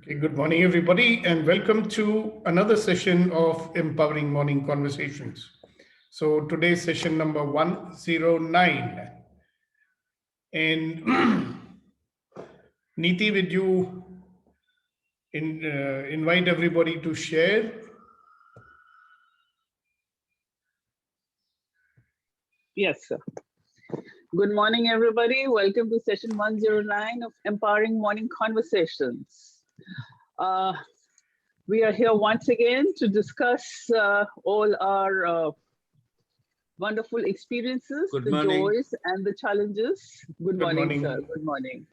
Okay, good morning, everybody, and welcome to another session of Empowering Morning Conversations. So today's session number 109. And Neeti, would you invite everybody to share? Yes, sir. Good morning, everybody. Welcome to session 109 of Empowering Morning Conversations. We are here once again to discuss all our wonderful experiences, Good the morning. joys and the challenges. Good morning, sir. Good morning.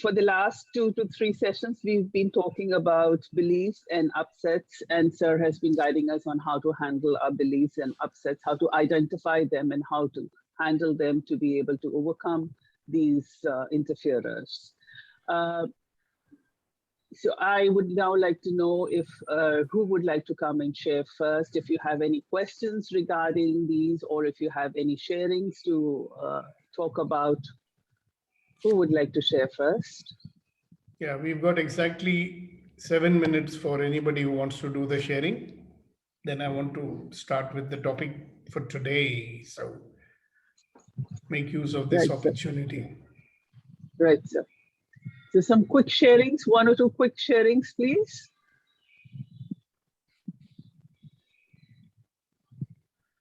For the last 2 to 3 sessions, we've been talking about beliefs and upsets, and sir has been guiding us on how to handle our beliefs and upsets, how to identify them and how to handle them to be able to overcome these interferers. So I would now like to know if who would like to come and share first, if you have any questions regarding these, or if you have any sharings to talk about. Who would like to share first? Yeah, we've got exactly 7 minutes for anybody who wants to do the sharing. Then I want to start with the topic for today. So make use of this opportunity. Right, sir. So some quick sharings, 1 or 2 quick sharings, please.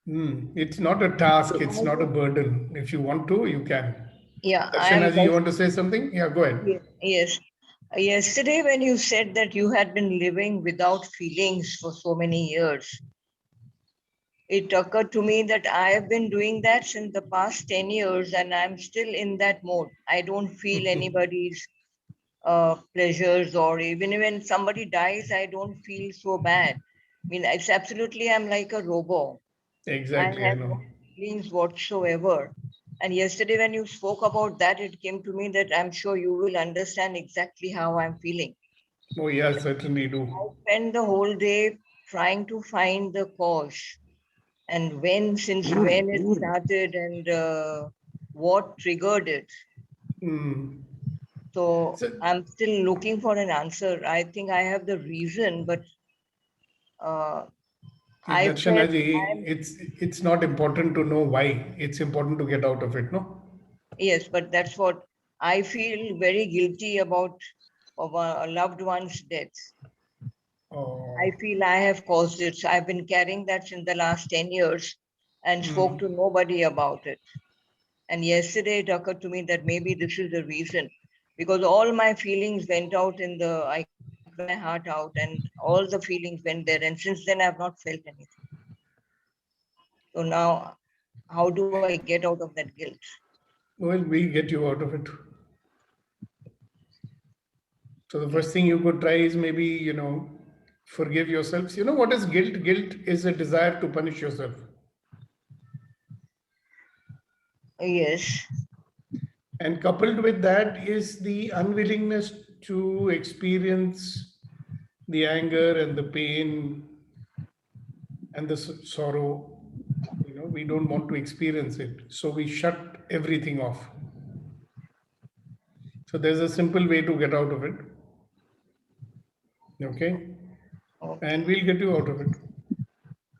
It's not a task, it's not a burden. If you want to, you can. Yeah, Darshanaji, you want to say something? Yeah, go ahead. Yes. Yesterday, when you said that you had been living without feelings for so many years, it occurred to me that I have been doing that since the past 10 years, and I'm still in that mode. I don't feel anybody's pleasures, or even when somebody dies, I don't feel so bad. I mean, it's absolutely, I'm like a robot. Exactly, I have no feelings whatsoever. And yesterday, when you spoke about that, it came to me that I'm sure you will understand exactly how I'm feeling. Oh, yeah, certainly do. I spend the whole day trying to find the cause and since when it started and what triggered it. So I'm still looking for an answer. I think I have the reason, but Darshanaji, it's not important to know why. It's important to get out of it, no? Yes, but that's what I feel very guilty about of a loved one's death. Oh. I feel I have caused it. So I've been carrying that in the last 10 years and spoke to nobody about it. And yesterday it occurred to me that maybe this is the reason, because all my feelings went out I cried my heart out and all the feelings went there. And since then I've not felt anything. So now, how do I get out of that guilt? Well, we'll get you out of it. So the first thing you could try is maybe, forgive yourselves. You know what is guilt? Guilt is a desire to punish yourself. Yes. And coupled with that is the unwillingness to experience the anger and the pain and the sorrow. We don't want to experience it. So we shut everything off. So there's a simple way to get out of it. Okay? And we'll get you out of it.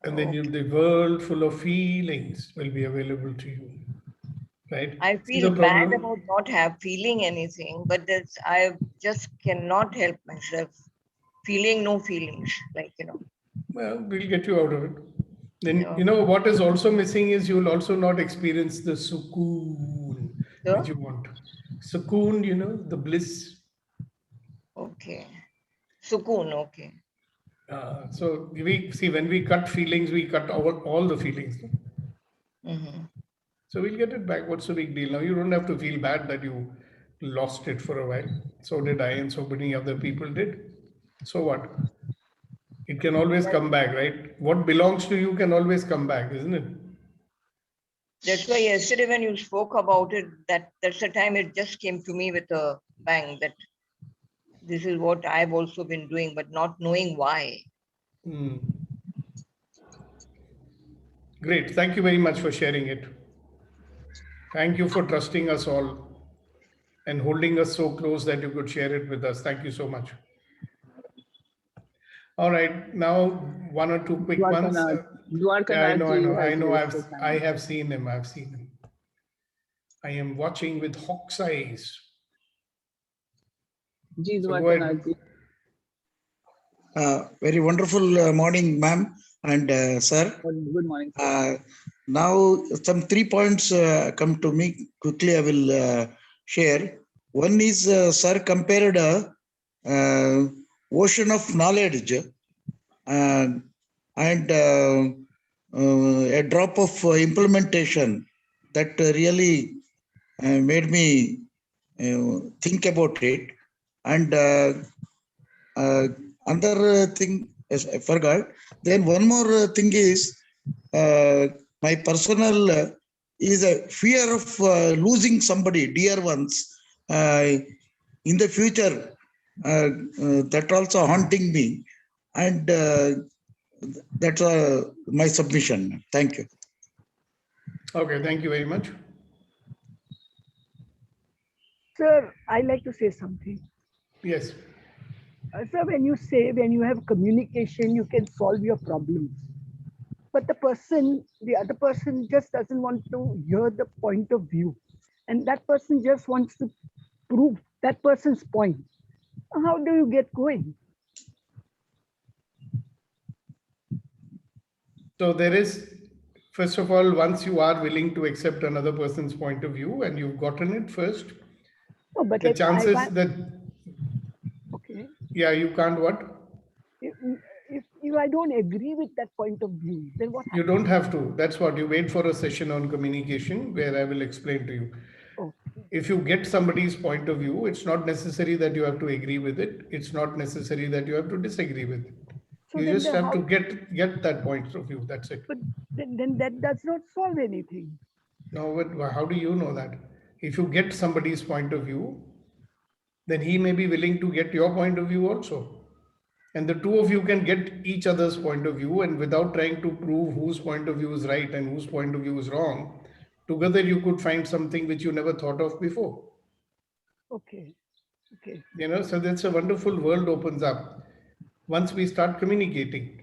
And then the world full of feelings will be available to you. Right? I feel bad about not feeling anything, but I just cannot help myself feeling no feelings, Well, we'll get you out of it. Then, what is also missing is you'll also not experience the sukoon which you want. Sukoon, the bliss. Okay. Sukoon, okay. So when we cut feelings, we cut all the feelings. So we'll get it back. What's the big deal? Now you don't have to feel bad that you lost it for a while. So did I, and so many other people did. So what? It can always come back, right? What belongs to you can always come back, isn't it? That's why yesterday when you spoke about it, that's the time it just came to me with a bang that this is what I've also been doing, but not knowing why. Great. Thank you very much for sharing it. Thank you for trusting us all. and holding us so close that you could share it with us. Thank you so much. All right, now one or two quick ones. Yeah, I know. I have seen him. I've seen him. I am watching with hawk's eyes. Ji, So go ahead. Very wonderful morning, ma'am and sir. Good morning. Now, some 3 points come to me. Quickly, I will share. One is, sir compared ocean of knowledge and a drop of implementation that really made me think about it. And another thing, yes, I forgot. Then one more thing is, my personal is a fear of losing somebody, dear ones, in the future. That also haunting me, and that's my submission. Thank you. Okay, thank you very much. Sir, I like to say something. Yes. Sir, when you say when you have communication, you can solve your problems. But the other person just doesn't want to hear the point of view. And that person just wants to prove that person's point. How do you get going? So there is, first of all, once you are willing to accept another person's point of view and you've gotten it first, Oh, but the chances that, okay, yeah, you can't what? If I don't agree with that point of view, then what happens? You don't have to. That's what you wait for a session on communication where I will explain to you. Okay. If you get somebody's point of view, it's not necessary that you have to agree with it. It's not necessary that you have to disagree with it. So you then just have to get that point of view. That's it. But then that does not solve anything. No, but how do you know that? If you get somebody's point of view, then he may be willing to get your point of view also. And the two of you can get each other's point of view, and without trying to prove whose point of view is right and whose point of view is wrong, together you could find something which you never thought of before. Okay. Okay. You know, so that's a wonderful world opens up once we start communicating.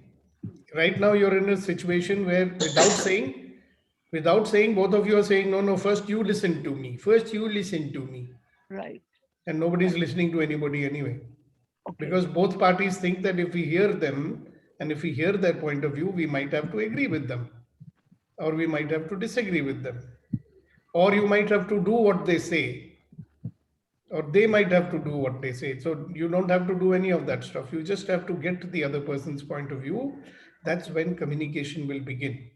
Right now you're in a situation where without saying, both of you are saying, no, first you listen to me. First you listen to me. Right. And nobody's listening to anybody anyway. Okay. Because both parties think that if we hear them and if we hear their point of view, we might have to agree with them, or we might have to disagree with them, or you might have to do what they say, or they might have to do what they say. So you don't have to do any of that stuff. You just have to get the other person's point of view. That's when communication will begin.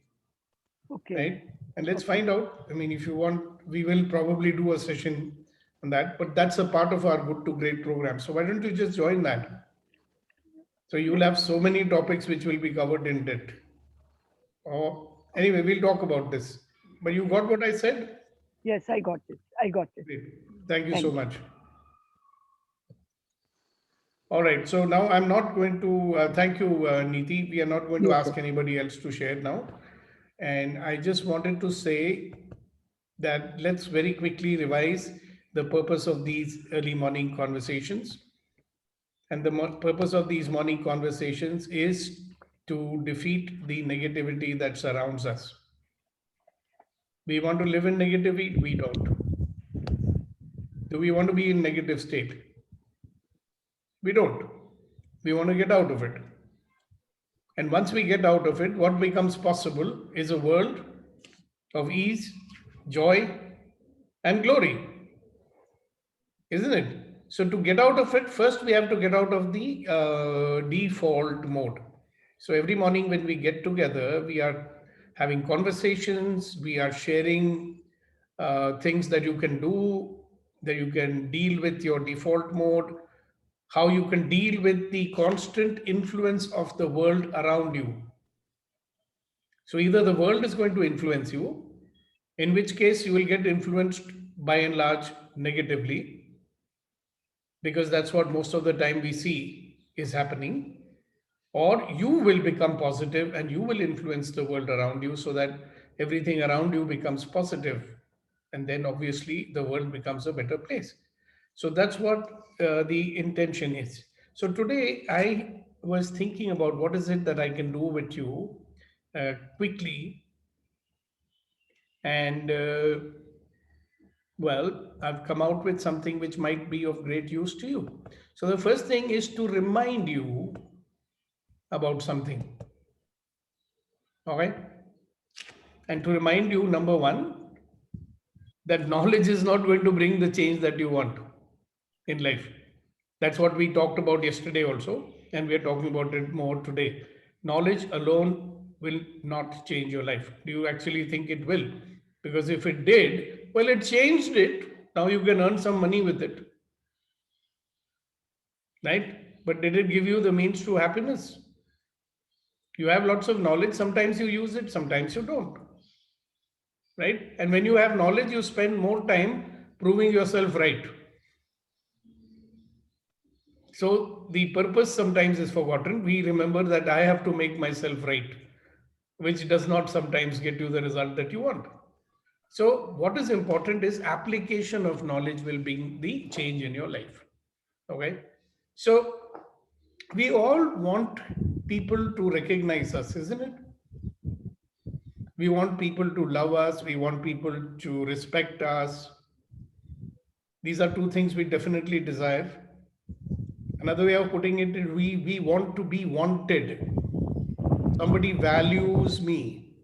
Okay. Right? And let's find out. I mean, if you want, we will probably do a session on that, but that's a part of our Good to Great program. So why don't you just join that? So you will have so many topics which will be covered in depth. Anyway, we'll talk about this. But you got what I said? Yes, I got it. Great. Thank you so much. All right. So now I'm not going to thank you, Neeti. We are not going to ask anybody else to share now. And I just wanted to say that let's very quickly revise the purpose of these early morning conversations. And the purpose of these morning conversations is to defeat the negativity that surrounds us. We want to live in negativity? We don't. Do we want to be in negative state? We don't. We want to get out of it. And once we get out of it, what becomes possible is a world of ease, joy, and glory. Isn't it? So to get out of it, first we have to get out of the default mode. So every morning when we get together, we are having conversations, we are sharing things that you can do, that you can deal with your default mode, how you can deal with the constant influence of the world around you. So either the world is going to influence you, in which case you will get influenced by and large negatively, because that's what most of the time we see is happening, or you will become positive and you will influence the world around you so that everything around you becomes positive. And then obviously the world becomes a better place. So that's what the intention is. So today I was thinking about what is it that I can do with you quickly. And well, I've come out with something which might be of great use to you. So the first thing is to remind you about something. Okay. And to remind you, number one, that knowledge is not going to bring the change that you want in life. That's what we talked about yesterday also, and we are talking about it more today. Knowledge alone will not change your life. Do you actually think it will? Because if it did, well, it changed it. Now you can earn some money with it, right? But did it give you the means to happiness? You have lots of knowledge. Sometimes you use it, sometimes you don't, right? And when you have knowledge, you spend more time proving yourself right. So the purpose sometimes is forgotten. We remember that I have to make myself right, which does not sometimes get you the result that you want. So what is important is application of knowledge will bring the change in your life. Okay. So we all want people to recognize us, isn't it? We want people to love us. We want people to respect us. These are two things we definitely desire. Another way of putting it is we want to be wanted. Somebody values me.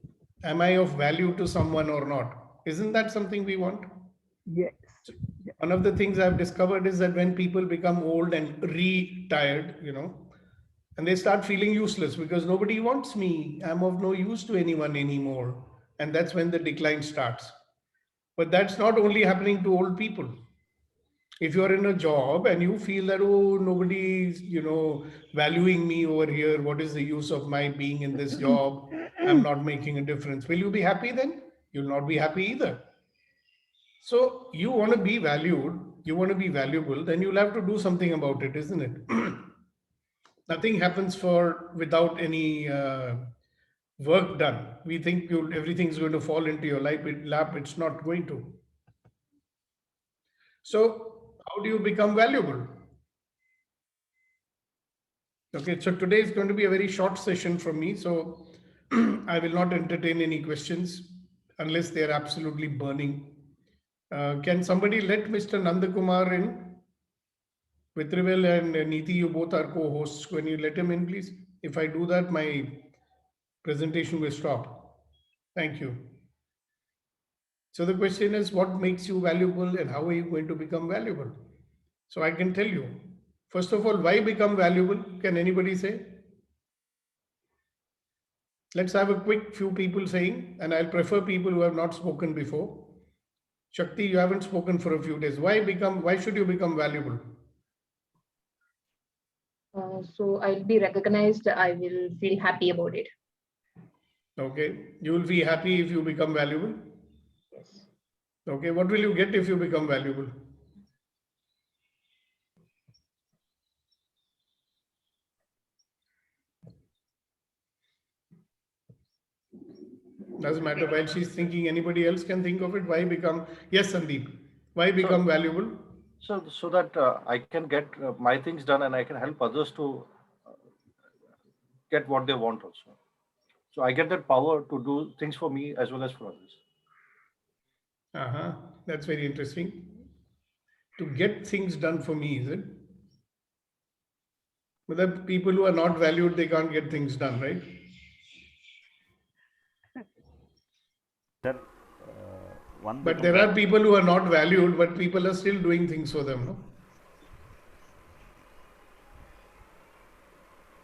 Am I of value to someone or not? Isn't that something we want? Yes. One of the things I've discovered is that when people become old and retired, and they start feeling useless because nobody wants me, I'm of no use to anyone anymore. And that's when the decline starts. But that's not only happening to old people. If you're in a job and you feel that, oh, nobody's valuing me over here, what is the use of my being in this job? I'm not making a difference. Will you be happy then? You'll not be happy either. So you want to be valued, you want to be valuable, then you'll have to do something about it, isn't it? Nothing happens for without any work done. We think everything's going to fall into your lap. It's not going to. So how do you become valuable? Okay, so today is going to be a very short session from me. So I will not entertain any questions unless they are absolutely burning. Can somebody let Mr. Nandakumar in? Vitrivel and Neeti, you both are co-hosts. Can you let him in, please? If I do that, my presentation will stop. Thank you. So the question is, what makes you valuable and how are you going to become valuable? So I can tell you. First of all, why become valuable? Can anybody say? Let's have a quick few people saying, and I'll prefer people who have not spoken before. Shakti, you haven't spoken for a few days. Why should you become valuable? So I'll be recognized. I will feel happy about it. Okay. You will be happy if you become valuable. Yes. Okay. What will you get if you become valuable? Doesn't matter. While she's thinking, anybody else can think of it. Why become? Yes, Sandeep. Why become valuable? So that I can get my things done and I can help others to get what they want also. So I get that power to do things for me as well as for others. That's very interesting. To get things done for me, is it? But the people who are not valued, they can't get things done, right? Sir, But there are people who are not valued, but people are still doing things for them, no?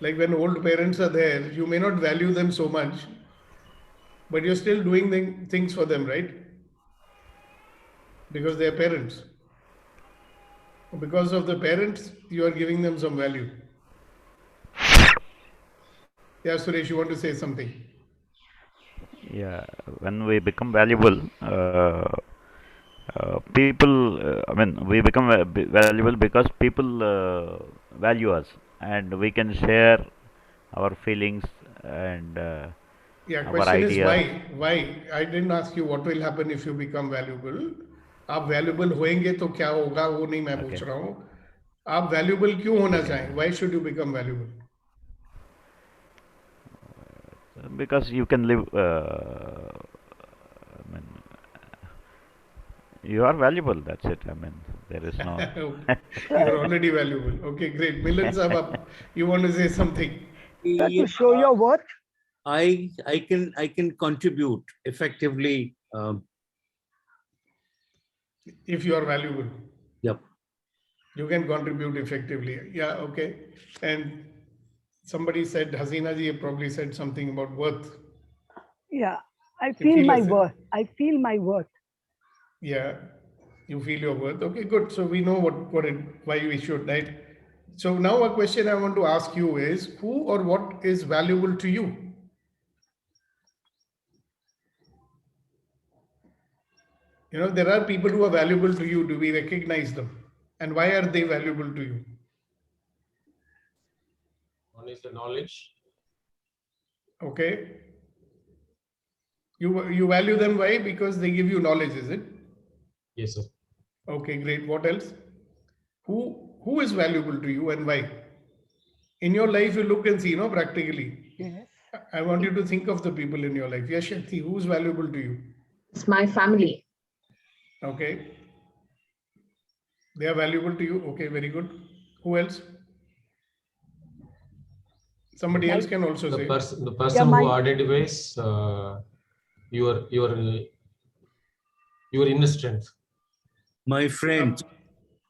Like when old parents are there, you may not value them so much, but you're still doing things for them, right? Because they are parents. Because of the parents, you are giving them some value. Yeah, Suresh, you want to say something? Yeah, when we become valuable, we become valuable because people value us, and we can share our feelings and Yeah, our question is ideas. why? Why? I didn't ask you what will happen if you become valuable. आप valuable होएंगे तो क्या होगा वो नहीं मैं पूछ रहा हूँ. आप वैल्यूबल क्यों होना चाहें? Why should you become valuable? Because you can live. I mean, you are valuable. That's it. I mean, there is no. You're already valuable. Okay, great. Milan Sahab, you want to say something? Sir, to show your worth. I can contribute effectively. If you are valuable. Yep. You can contribute effectively. Yeah, okay. And somebody said, Hasina ji probably said something about worth. Yeah, I You feel feel my yourself. worth. I feel my worth. Yeah, you feel your worth. Okay, good. So we know why we should, right? So now a question I want to ask you is, who or what is valuable to you? You know, there are people who are valuable to you. Do we recognize them? And why are they valuable to you? One is the knowledge. Okay. You value them, why? Because they give you knowledge, is it? Yes, sir. Okay, great. What else? Who is valuable to you and why? In your life, you look and see, practically. Yes. I want you to think of the people in your life. Yes, Shakti, who's valuable to you? It's my family. Okay. They are valuable to you. Okay, very good. Who else? Somebody else can also say. The person my- who identifies your inner strength. My friend.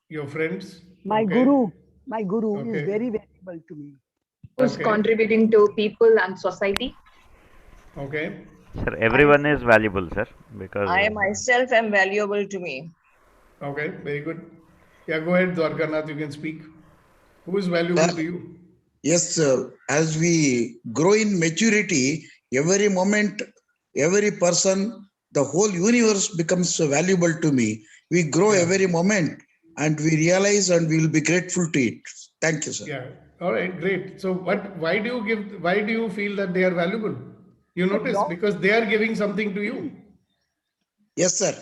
Your friends. My Okay. guru. My guru is Okay. very valuable to me. Who's Okay. contributing to people and society? Okay. Sir, everyone is valuable, sir, because I myself am valuable to me. Okay, very good. Yeah, go ahead, Dwarkanath, you can speak. Who is valuable to you? Yes, as we grow in maturity, every moment, every person, the whole universe becomes valuable to me. We grow Yeah. every moment and we realize and we will be grateful to it. Thank you, sir. Yeah. All right, great. So why do you feel that they are valuable? You notice, because they are giving something to you. Yes, sir.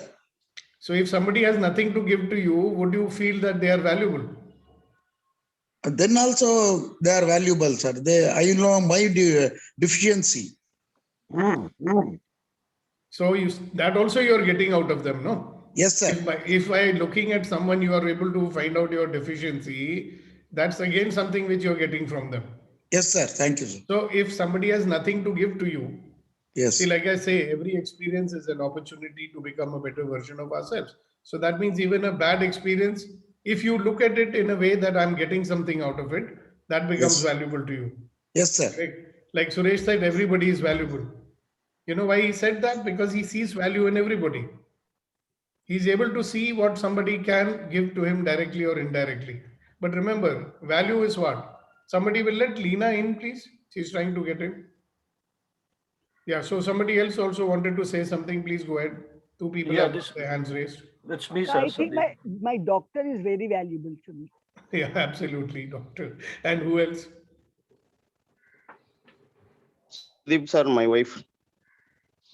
So if somebody has nothing to give to you, would you feel that they are valuable? Then also they are valuable, sir. I know my deficiency. So that also you are getting out of them, no? Yes, sir. If by looking at someone you are able to find out your deficiency, that's again something which you're getting from them. Yes, sir. Thank you, sir. So if somebody has nothing to give to you, Yes. see, like I say, every experience is an opportunity to become a better version of ourselves. So that means even a bad experience, if you look at it in a way that I'm getting something out of it, that becomes Yes. valuable to you. Yes, sir. Right? Like Suresh said, everybody is valuable. You know why he said that? Because he sees value in everybody. He's able to see what somebody can give to him directly or indirectly. But remember, value is what? Somebody will let Leena in, please. She's trying to get in. Yeah, so somebody else also wanted to say something. Please go ahead. Two people Yeah, have their hands raised. That's me, So sir. I think my doctor is very valuable to me. Yeah, absolutely, doctor. And who else? Deep sir, my wife.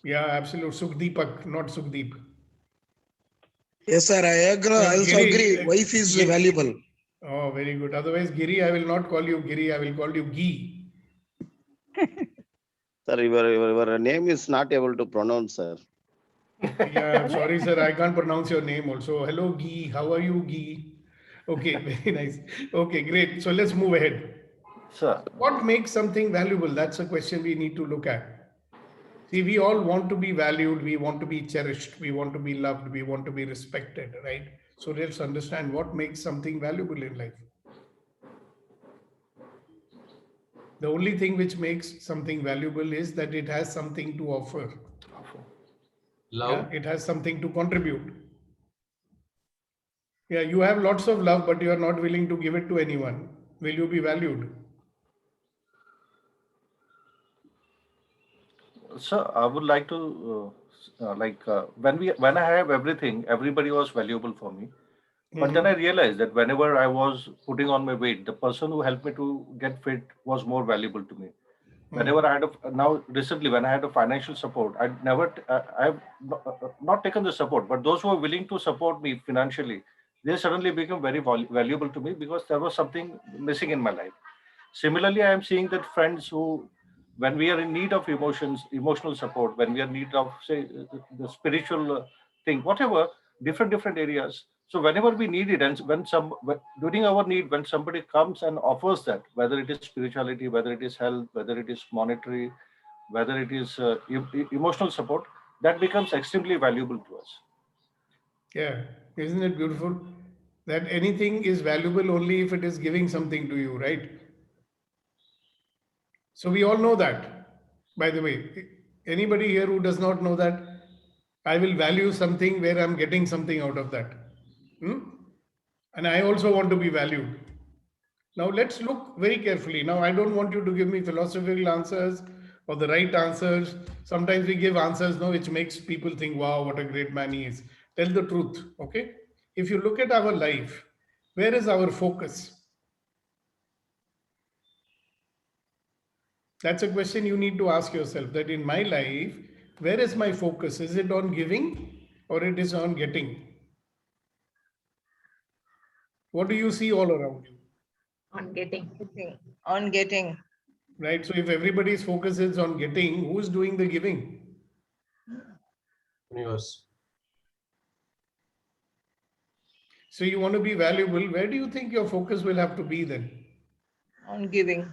Yeah, absolutely. Sukhdeepak, not Sukhdeep. Yes, sir. I also Giri, agree. Wife is Giri. valuable. Oh, very good. Otherwise, Giri, I will not call you Giri. I will call you Gee. Sir, your name is not able to pronounce, sir. Yeah, I'm sorry, sir. I can't pronounce your name also. Hello, Gee. How are you, Gee? Okay, very nice. Okay, great. So let's move ahead. Sir. What makes something valuable? That's a question we need to look at. See, we all want to be valued. We want to be cherished. We want to be loved. We want to be respected, right? So let's understand what makes something valuable in life. The only thing which makes something valuable is that it has something to offer. Love. Yeah, it has something to contribute. Yeah, you have lots of love, but you are not willing to give it to anyone. Will you be valued? Sir, I would like to when I have everything, everybody was valuable for me. But then I realized that whenever I was putting on my weight, the person who helped me to get fit was more valuable to me. Whenever I had now recently when I had a financial support, I have not taken the support, but those who are willing to support me financially, they suddenly become very valuable to me because there was something missing in my life. Similarly, I am seeing that friends who, when we are in need of emotional support, when we are in need of, say, the spiritual thing, whatever, different areas. So whenever we need it, and during our need, when somebody comes and offers that, whether it is spirituality, whether it is health, whether it is monetary, whether it is emotional support, that becomes extremely valuable to us. Yeah, isn't it beautiful? That anything is valuable only if it is giving something to you, right? So we all know that, by the way. Anybody here who does not know that, I will value something where I'm getting something out of that. Hmm? And I also want to be valued. Now let's look very carefully. Now I don't want you to give me philosophical answers or the right answers. Sometimes we give answers, no, which makes people think, wow, what a great man he is. Tell the truth, okay? If you look at our life, where is our focus? That's a question you need to ask yourself, that in my life, where is my focus? Is it on giving or it is on getting? What do you see all around you? On getting. On getting. Right? So if everybody's focus is on getting, who's doing the giving? Universe. So you want to be valuable, where do you think your focus will have to be then? On giving.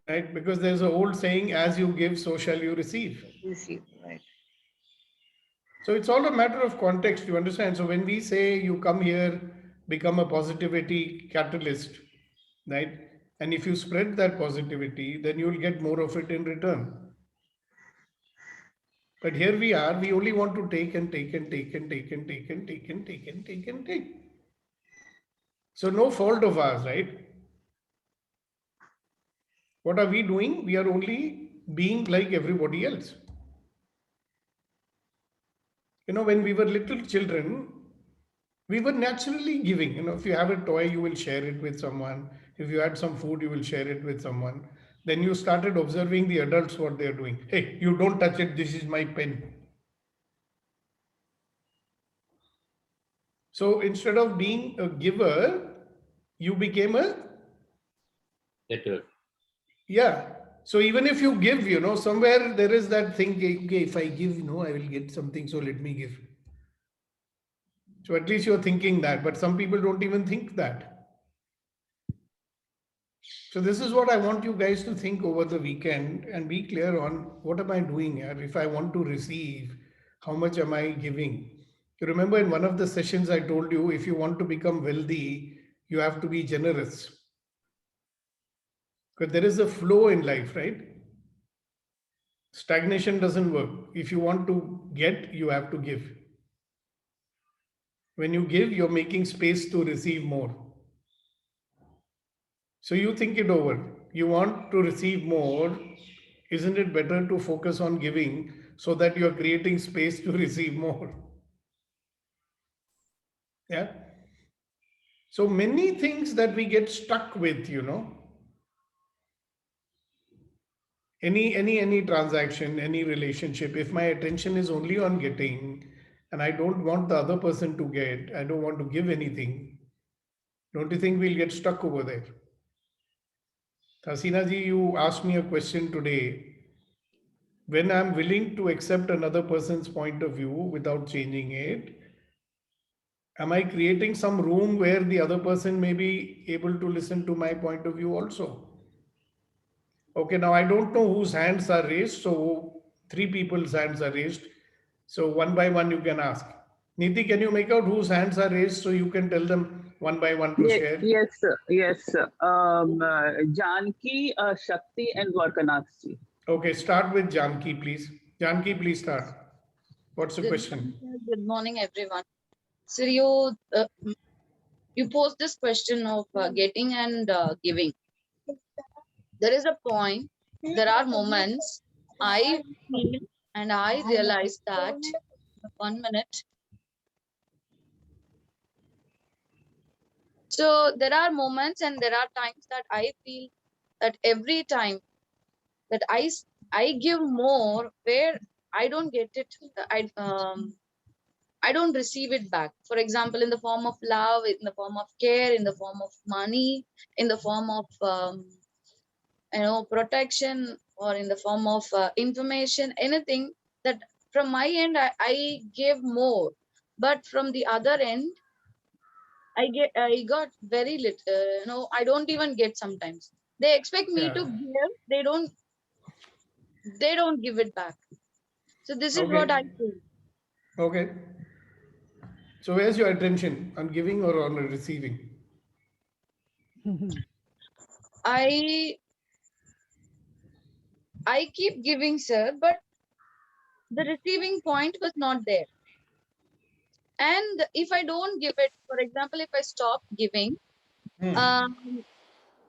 Right? Because there's an old saying, as you give, so shall you receive. Receive, right. So it's all a matter of context, you understand? So when we say you come here, become a positivity catalyst, right? And if you spread that positivity, then you'll get more of it in return. But here we are, we only want to take and take and take and take and take and take and take and take and take. So no fault of ours, right? What are we doing? We are only being like everybody else. You know, when we were little children, we were naturally giving. You know, if you have a toy, you will share it with someone. If you had some food, you will share it with someone. Then you started observing the adults what they're doing. Hey, you don't touch it. This is my pen. So instead of being a giver, you became a Better. yeah. So even if you give, you know, somewhere there is that thing, okay, if I give, I will get something, so let me give. So at least you're thinking that, but some people don't even think that. So this is what I want you guys to think over the weekend and be clear on what am I doing here? If I want to receive, how much am I giving? You remember in one of the sessions I told you, if you want to become wealthy, you have to be generous. Because there is a flow in life, right? Stagnation doesn't work. If you want to get, you have to give. When you give, you're making space to receive more. So you think it over. You want to receive more. Isn't it better to focus on giving so that you're creating space to receive more? Yeah. So many things that we get stuck with, any transaction, any relationship, if my attention is only on getting and I don't want the other person to get, I don't want to give anything, don't you think we'll get stuck over there? Hasina ji, you asked me a question today. When I'm willing to accept another person's point of view without changing it, am I creating some room where the other person may be able to listen to my point of view also? Okay, now I don't know whose hands are raised. So 3 people's hands are raised. So one by one you can ask. Niti, can you make out whose hands are raised so you can tell them one by one to share? Yes, sir. Yes, sir. Janki, Shakti, and Dwarkanath ji. Okay, start with Janki, please. Janki, please start. What's the question? Good morning, everyone. So you posed this question of getting and giving. There is a point, there are moments I feel and I realize that, 1 minute. So there are moments and there are times that I feel that every time that I give more where I don't get it. I don't receive it back. For example, in the form of love, in the form of care, in the form of money, in the form of protection, or in the form of information, anything that from my end I give more, but from the other end I got very little. I don't even get sometimes. They expect me to give, they don't give it back. So this is what I feel. Okay. So where's your attention, on giving or on receiving? I keep giving, sir, but the receiving point was not there. And if I don't give it, for example, if I stop giving,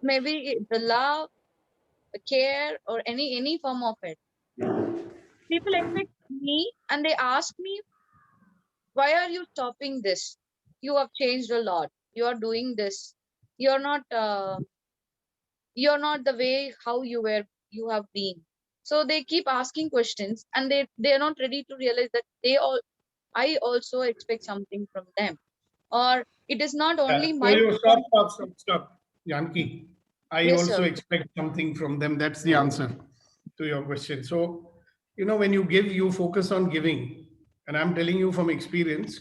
maybe the love, the care, or any form of it, people expect me and they ask me, why are you stopping this? You have changed a lot. You are doing this. You're not the way how you have been. So they keep asking questions, and they're not ready to realize that I also expect something from them. Or it is not only my Stop. Janki, I Yes, also sir. expect something from them. That's the answer to your question. So, when you give, you focus on giving. And I'm telling you from experience,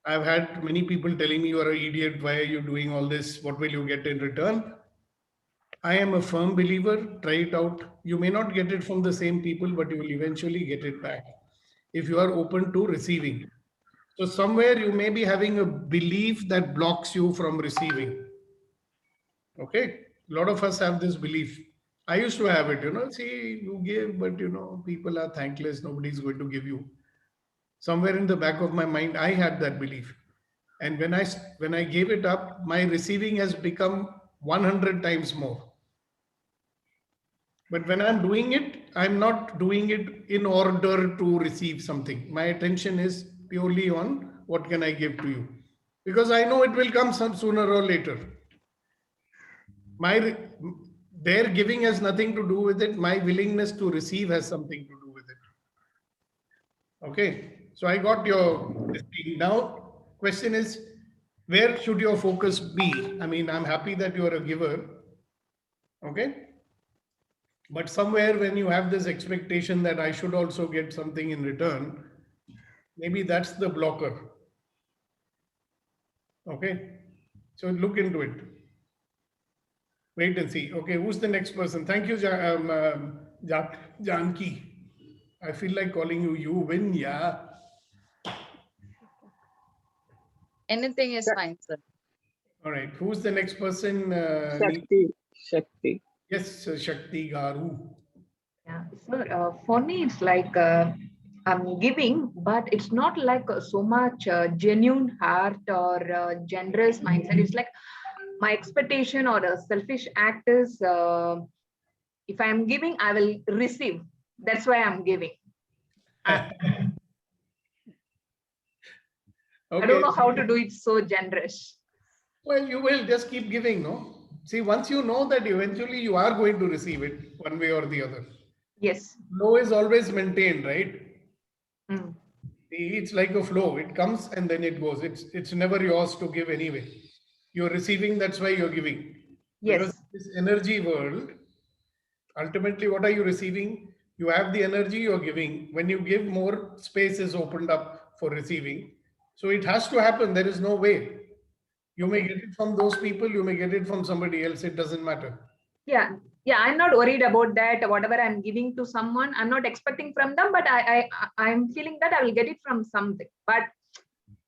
I've had many people telling me, you are an idiot. Why are you doing all this? What will you get in return? I am a firm believer. Try it out. You may not get it from the same people, but you will eventually get it back if you are open to receiving. So somewhere you may be having a belief that blocks you from receiving. Okay. A lot of us have this belief. I used to have it, see, you give, but people are thankless. Nobody's going to give you. Somewhere in the back of my mind, I had that belief. And when I gave it up, my receiving has become 100 times more. But when I'm doing it, I'm not doing it in order to receive something. My attention is purely on what can I give to you, because I know it will come sooner or later. Their giving has nothing to do with it. My willingness to receive has something to do with it. Okay. So I got your thing. Now, question is, where should your focus be? I mean, I'm happy that you are a giver. Okay. But somewhere when you have this expectation that I should also get something in return, maybe that's the blocker. Okay. So look into it. Wait and see. Okay, who's the next person? Thank you, Janki. I feel like calling you. You win, yeah. Anything is fine, sir. All right. Who's the next person? Shakti. Yes, Shakti Garu. Yeah, sir. For me, it's like I'm giving, but it's not like so much genuine heart or generous mindset. It's like my expectation or a selfish act is if I'm giving, I will receive. That's why I'm giving. I don't know how to do it so generous. Well, you will just keep giving, no? See, once you know that eventually you are going to receive it one way or the other. Yes. Flow is always maintained, right? Mm. It's like a flow. It comes and then it goes. It's never yours to give anyway. You're receiving, that's why you're giving. Yes. Because this energy world, ultimately, what are you receiving? You have the energy you're giving. When you give, more space is opened up for receiving. So it has to happen. There is no way. You may get it from those people, you may get it from somebody else. It doesn't matter. Yeah. I'm not worried about that. Whatever I'm giving to someone, I'm not expecting from them, but I'm feeling that I will get it from something. But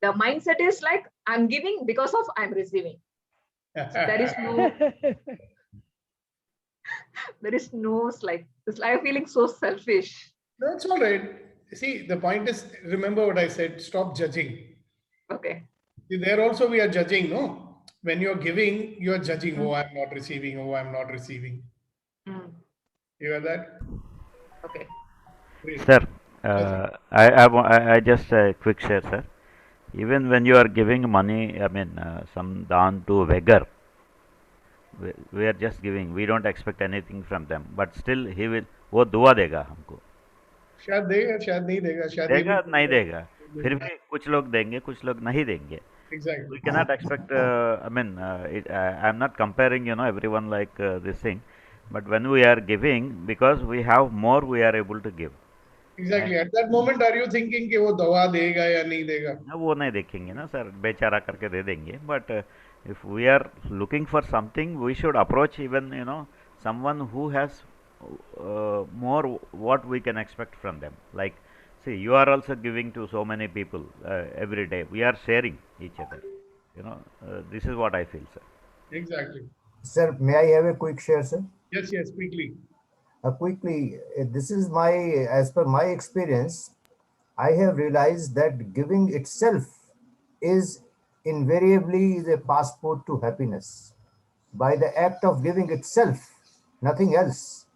the mindset is like I'm giving because of I'm receiving. So there is no like it's like feeling so selfish. That's all right. See, the point is, remember what I said, stop judging. Okay. See, there also we are judging, no? When you're giving, you're judging, oh, I'm not receiving, oh, I'm not receiving. You hear that? Okay. Great. Sir, I just quick share, sir. Even when you are giving money, I mean, some down to a beggar, we are just giving. We don't expect anything from them. But still, he will. वो दुआ देगा हमको. शायद देगा, शायद नहीं देगा, शायद ये भी देगा नहीं देगा. फिर भी कुछ लोग देंगे, कुछ लोग नहीं देंगे. Exactly. We cannot expect. I mean, I'm not comparing, everyone like this thing. But when we are giving, because we have more, we are able to give. Exactly. At that moment, are you thinking कि वो दवा देगा या नहीं देगा? वो नहीं देखेंगे ना सर, बेचारा करके दे देंगे. But if we are looking for something, we should approach even someone who has more what we can expect from them. Like, see, you are also giving to so many people every day. We are sharing each other. This is what I feel, sir. Exactly. Sir, may I have a quick share, sir? Yes, yes, quickly. Quickly, this is as per my experience, I have realized that giving itself is invariably the passport to happiness. By the act of giving itself, nothing else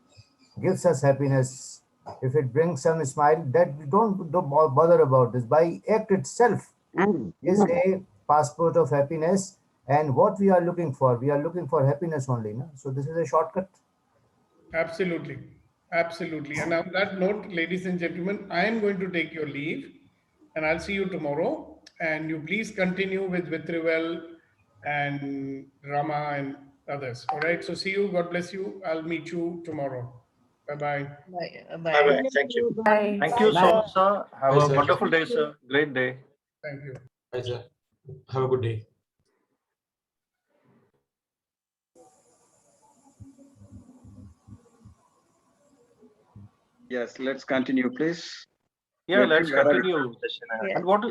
gives us happiness. If it brings some smile, that we don't bother about this. By act itself is a passport of happiness. And what we are looking for happiness only. No? So this is a shortcut. Absolutely. Absolutely. And on that note, ladies and gentlemen, I am going to take your leave and I'll see you tomorrow. And you please continue with Vitrivel and Rama and others. All right. So see you. God bless you. I'll meet you tomorrow. Bye-bye. Bye. Bye-bye. Thank you. Bye. Thank you so much, sir. Have Bye, a sir. wonderful day, sir. Great day. Thank you. Bye, sir. Have a good day. Yes, let's continue, please. Yeah, Let let's me add a continue. session. And what,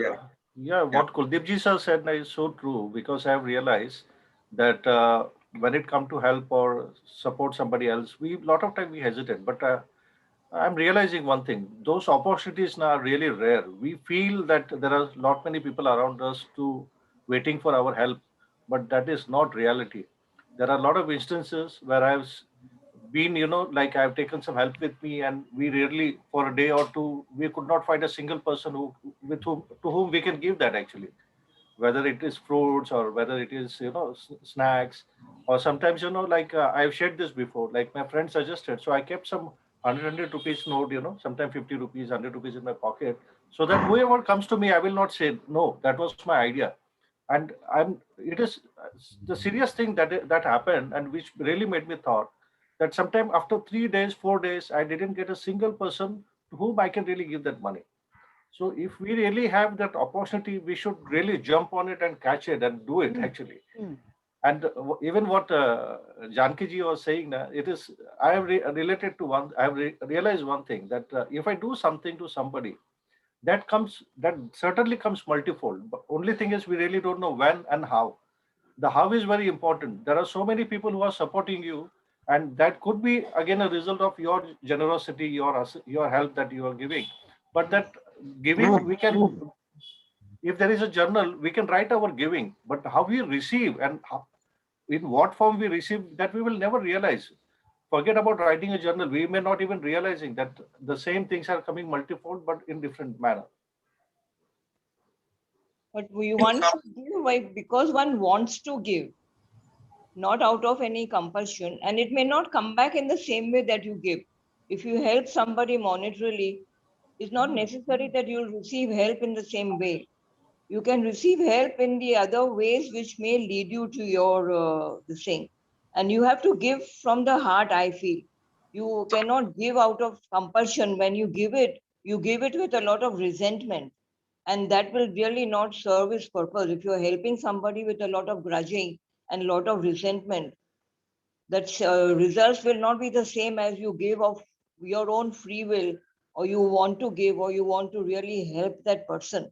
Yeah. what Kuldeep ji sir said is so true, because I have realized that when it comes to help or support somebody else, we lot of time we hesitate. But I'm realizing one thing: those opportunities now are really rare. We feel that there are lot many people around us to waiting for our help, but that is not reality. There are a lot of instances where I've been, like I've taken some help with me, and we really, for a day or two, we could not find a single person to whom we can give that actually, whether it is fruits or whether it is, snacks, or sometimes, like I've shared this before, like my friend suggested. So I kept some 100 rupees note, sometimes 50 rupees, 100 rupees in my pocket, so that whoever comes to me, I will not say, no, that was my idea. And it is the serious thing that happened, and which really made me thought that sometime after 3 days, 4 days, I didn't get a single person to whom I can really give that money. So if we really have that opportunity, we should really jump on it and catch it and do it actually. And even what Janki ji was saying, it is, I have related to one, I have realized one thing, that if I do something to somebody, that certainly comes multifold. But only thing is, we really don't know when and how. The how is very important. There are so many people who are supporting you, and that could be again a result of your generosity, your help that you are giving. But that giving, we can, if there is a journal, we can write our giving, but how we receive and in what form we receive, that we will never realize. Forget about writing a journal. We may not even realizing that the same things are coming multifold, but in different manner. But one should give because one wants to give, not out of any compulsion. And it may not come back in the same way that you give. If you help somebody monetarily, it's not necessary that you'll receive help in the same way. You can receive help in the other ways which may lead you to your the thing. And you have to give from the heart, I feel. You cannot give out of compulsion. When you give it with a lot of resentment. And that will really not serve its purpose. If you're helping somebody with a lot of grudging and a lot of resentment, that results will not be the same as you give of your own free will, or you want to give, or you want to really help that person.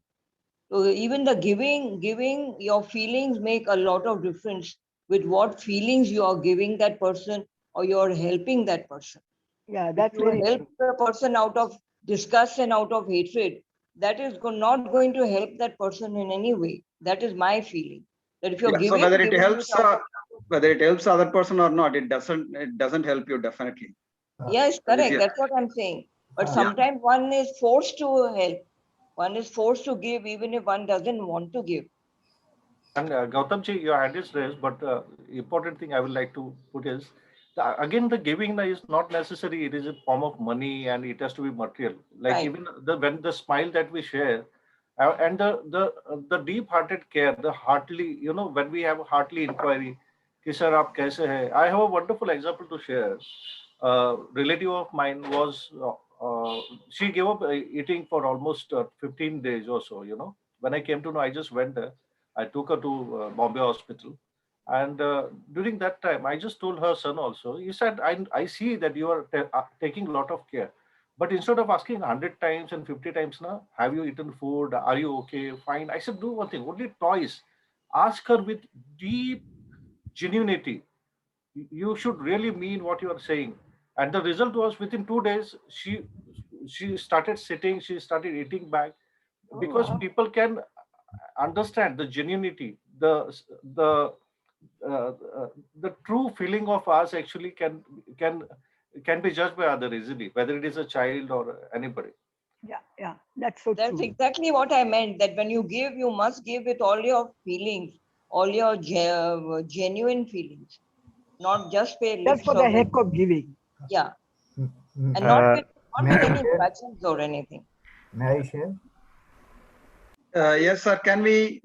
So even the giving, your feelings make a lot of difference with what feelings you are giving that person, or you're helping that person. Yeah, that's if you very help the person out of disgust and out of hatred, that is not going to help that person in any way. That is my feeling. That if you're giving, so whether it helps other person or not, it doesn't help you definitely. Yes, correct. That's what I'm saying. But sometimes one is forced to help. One is forced to give even if one doesn't want to give. And Gautamji, your hand is raised, but important thing I would like to put is, again, the giving is not necessary. It is a form of money and it has to be material. Like Right. even when the smile that we share, and the deep-hearted care, the heartly, when we have a heartly inquiry, कि sir आप कैसे हैं? I have a wonderful example to share. Relative of mine was, she gave up eating for almost 15 days or so, When I came to know, I just went there. I took her to Bombay Hospital. And during that time, I just told her son also, he said, I see that you are taking a lot of care. But instead of asking 100 times and 50 times, now, have you eaten food? Are you okay? Fine. I said, do one thing, only twice. Ask her with deep genuinity. You should really mean what you are saying. And the result was within 2 days, she started sitting, she started eating back, because people can understand the genuinity, the uh, uh, the true feeling of us actually can be judged by other easily, whether it is a child or anybody. Yeah, that's so That's true. exactly what I meant, that when you give, you must give with all your feelings, all your genuine feelings, not just pay lip Just for the heck service. of giving. Yeah, Mm, and not with May I any share? grudges or anything. May I share? Yes, sir. Can we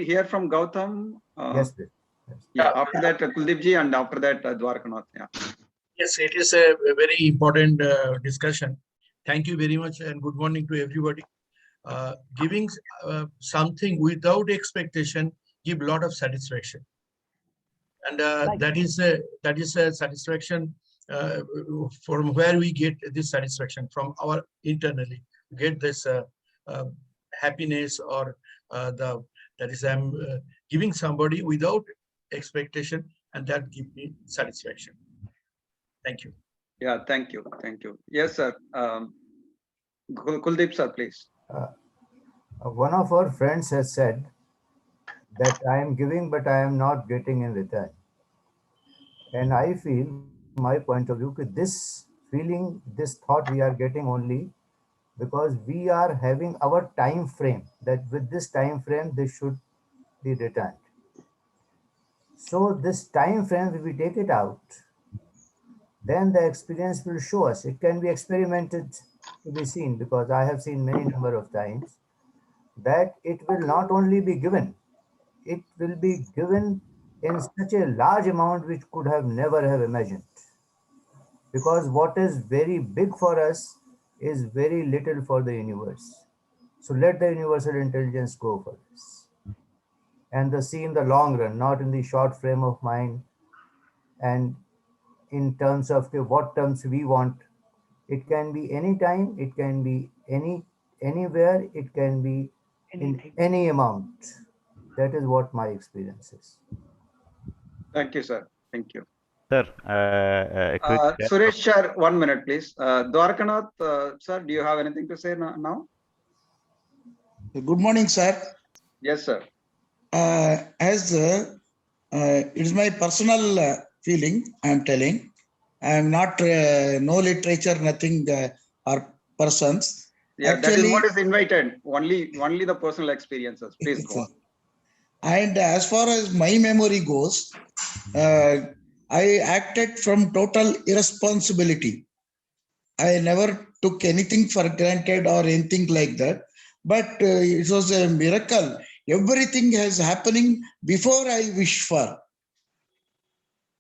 hear from Gautam? Yes, please. Yeah. After that, Kuldeep ji, and after that, Dwarkanath. Yeah. Yes, it is a very important discussion. Thank you very much and good morning to everybody. Giving something without expectation give a lot of satisfaction, and that is a satisfaction from where we get this satisfaction from our internally get this happiness, or that is I'm giving somebody without expectation, and that gives me satisfaction. Thank you. Yeah. Thank you. Thank you. Yes, sir. Kuldeep sir, please. One of our friends has said that I am giving, but I am not getting in return. And I feel, my point of view, that this feeling, this thought we are getting only because we are having our time frame, that with this time frame, this should be returned. So this time frame, if we take it out, then the experience will show us. It can be experimented to be seen, because I have seen many number of times that it will not only be given, it will be given in such a large amount which could have never have imagined. Because what is very big for us is very little for the universe. So let the universal intelligence go for this. And the see in the long run, not in the short frame of mind, and in terms of what terms we want. It can be any time, it can be anywhere, it can be in any amount. That is what my experience is. Thank you, sir. Thank you. Sir, a quick Suresh sir, 1 minute, please. Dwarkanath, sir, do you have anything to say now? Good morning, sir. Yes, sir. As it is my personal feeling, I am telling. I am not no literature, nothing or persons. Yeah, Actually, that is what is invited. Only the personal experiences. Please go on. And as far as my memory goes, I acted from total irresponsibility. I never took anything for granted or anything like that. But it was a miracle. Everything is happening before I wish for.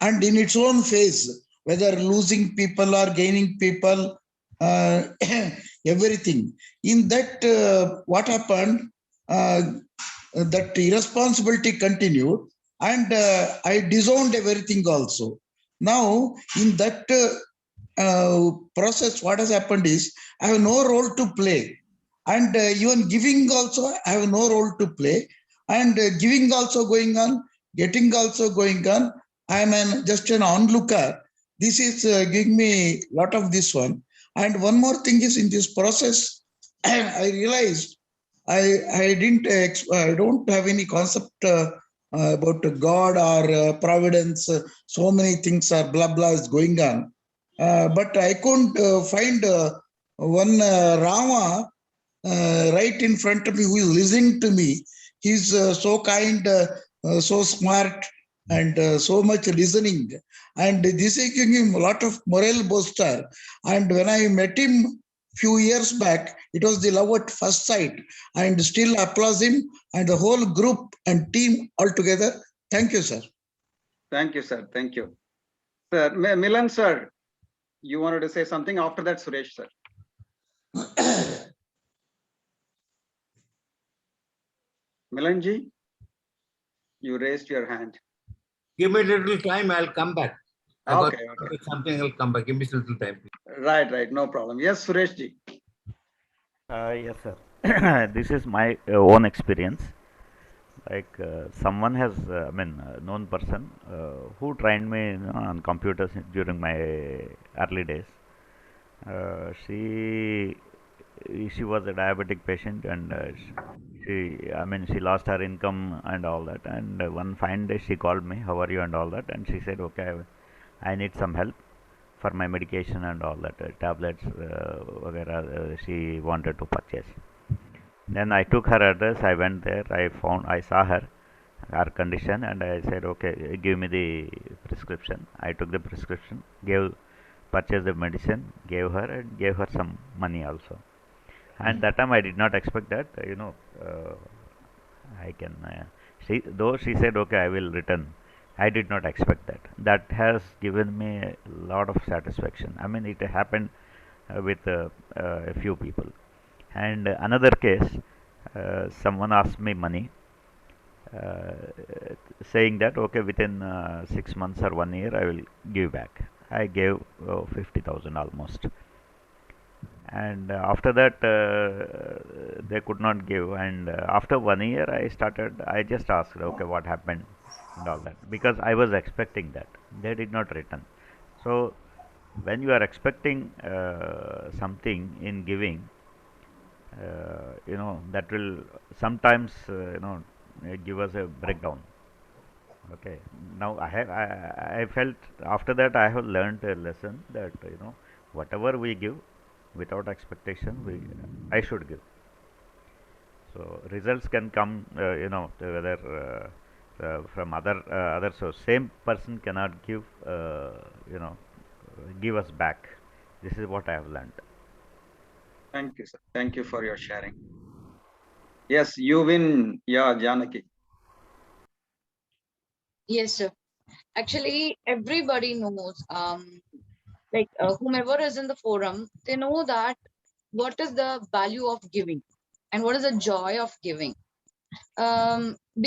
And in its own phase, whether losing people or gaining people, everything. In that, what happened, that irresponsibility continued, and I disowned everything also. Now, in that process, what has happened is, I have no role to play. And even giving also, I have no role to play. And giving also going on, getting also going on. I am just an onlooker. This is giving me a lot of this one. And one more thing is, in this process, I realized I don't have any concept about God or providence. So many things are blah blah is going on. But I couldn't find one Rama right in front of me who is listening to me, He's so kind, so smart, and so much listening. And this is giving him a lot of moral booster. And when I met him few years back, it was the love at first sight. And still applause him and the whole group and team altogether. Thank you, sir. Thank you, sir. Thank you. Sir, Milan, sir, you wanted to say something after that, Suresh, sir. Milanji, you raised your hand. Give me a little time, I'll come back. Okay. Something will come back. Give me a little time. Right, no problem. Yes, Suresh ji. Yes, sir. This is my own experience. Like someone has, known person who trained me on computers during my early days. She was a diabetic patient, and she lost her income and all that. And one fine day she called me, "How are you?" and all that. And she said, "Okay, I need some help for my medication and all that, tablets, she wanted to purchase." Then I took her address. I went there. I saw her condition, and I said, "Okay, give me the prescription." I took the prescription, purchased the medicine, gave her, and gave her some money also. And that time I did not expect that, I can. Though she said, "Okay, I will return," I did not expect that. That has given me a lot of satisfaction. It happened with a few people. And another case, someone asked me money, saying that, "Okay, within 6 months or 1 year, I will give back." I gave 50,000 almost. And after that, they could not give. And after 1 year, I just asked, "Okay, what happened?" and all that, because I was expecting that. They did not return. So when you are expecting something in giving, that will sometimes give us a breakdown. Okay, now I felt after that I have learned a lesson that whatever we give without expectation, I should give. So results can come, whether from other source. Same person cannot give give us back. This is what I have learned. Thank you, sir. Thank you for your sharing. Yes, you win. Yeah, Janaki. Yes, sir. Actually, everybody knows, whomever is in the forum, they know that what is the value of giving and what is the joy of giving.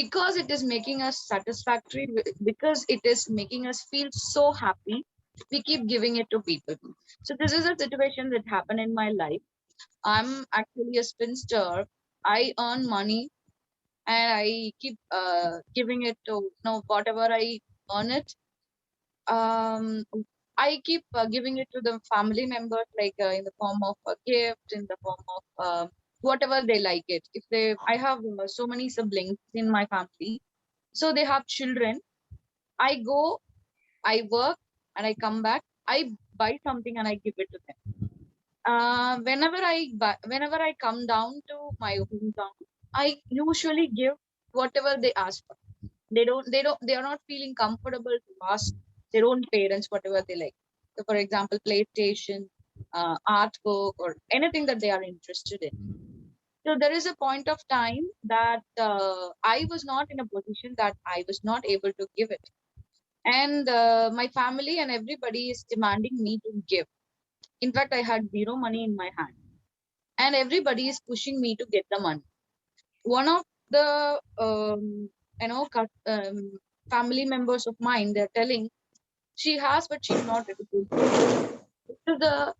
Because it is making us satisfactory, because it is making us feel so happy, we keep giving it to people. So this is a situation that happened in my life. I'm actually a spinster. I earn money and I keep giving it to whatever I earn it. I keep giving it to the family members, in the form of a gift, in the form of whatever they like it. I have so many siblings in my family, so they have children. I go, I work, and I come back. I buy something and I give it to them. Whenever I come down to my hometown, I usually give whatever they ask for. They are not feeling comfortable to ask their own parents whatever they like. So for example, PlayStation, artwork, or anything that they are interested in. So there is a point of time that I was not in a position that I was not able to give it. And my family and everybody is demanding me to give. In fact, I had zero money in my hand. And everybody is pushing me to get the money. One of the family members of mine, they're telling she has, but she's not able to.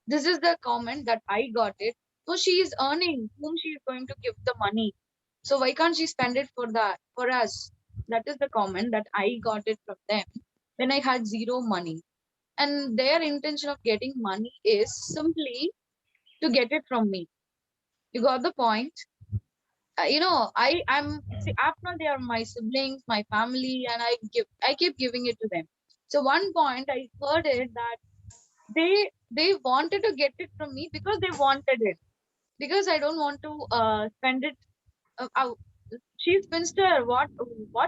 This is the comment that I got it. So she is earning, whom she is going to give the money. So why can't she spend it for us? That is the comment that I got it from them when I had zero money. And their intention of getting money is simply to get it from me. You got the point? After they are my siblings, my family, and I keep giving it to them. So one point I heard it that they wanted to get it from me because they wanted it, because I don't want to spend it. she's spinster. What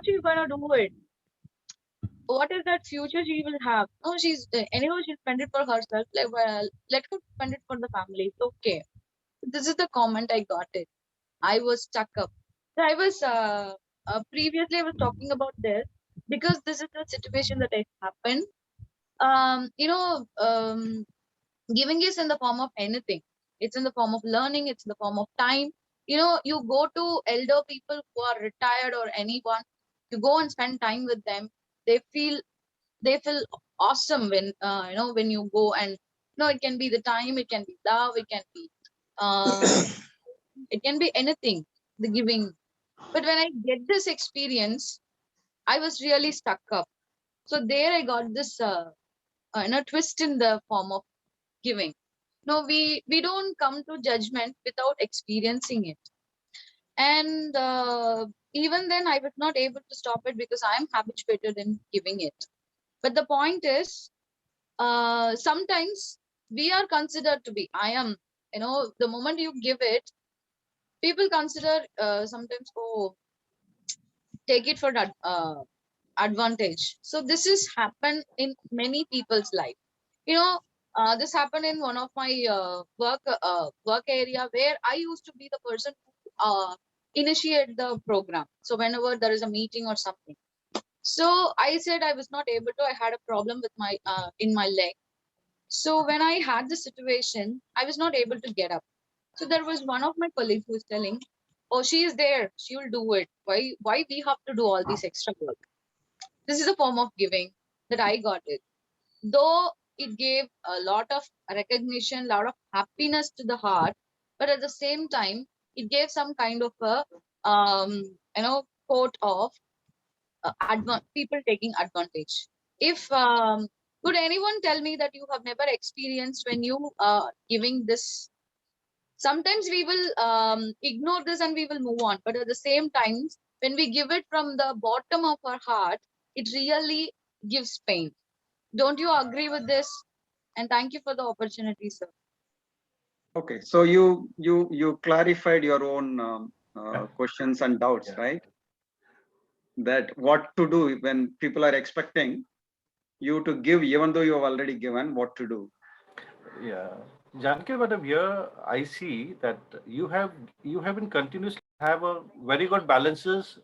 she's gonna do it? What is that future she will have? No, she's anyhow she'll spend it for herself. Like, well, let her spend it for the family. It's okay. This is the comment I got it. I was stuck up. So I was previously I was talking about this because this is the situation that has happened. Giving is in the form of anything. It's in the form of learning. It's in the form of time. You go to elder people who are retired or anyone. You go and spend time with them. They feel awesome when you go and it can be the time, it can be love, uh, it can be anything, the giving. But when I get this experience, I was really stuck up. So there I got this twist in the form of giving. No, we don't come to judgment without experiencing it. And even then I was not able to stop it because I'm habituated in giving it. But the point is, sometimes we are considered to be, the moment you give it, people consider sometimes, oh, take it for that advantage. So this is happened in many people's life. This happened in one of my work area where I used to be the person who initiate the program. So whenever there is a meeting or something, so I said I was not able to. I had a problem with my in my leg. So when I had the situation, I was not able to get up. So there was one of my colleagues who was telling, "Oh, she is there. She will do it. Why we have to do all this extra work?" This is a form of giving that I got it. Though it gave a lot of recognition, a lot of happiness to the heart, but at the same time, it gave some kind of a quote of people taking advantage. If could anyone tell me that you have never experienced when you giving this? Sometimes we will ignore this and we will move on, but at the same time, when we give it from the bottom of our heart, it really gives pain. Don't you agree with this? And thank you for the opportunity, sir. Okay, so you clarified your own questions and doubts, right? That what to do when people are expecting you to give, even though you have already given, what to do? Yeah, Janki, madam, here I see that you have been continuously have a very good balances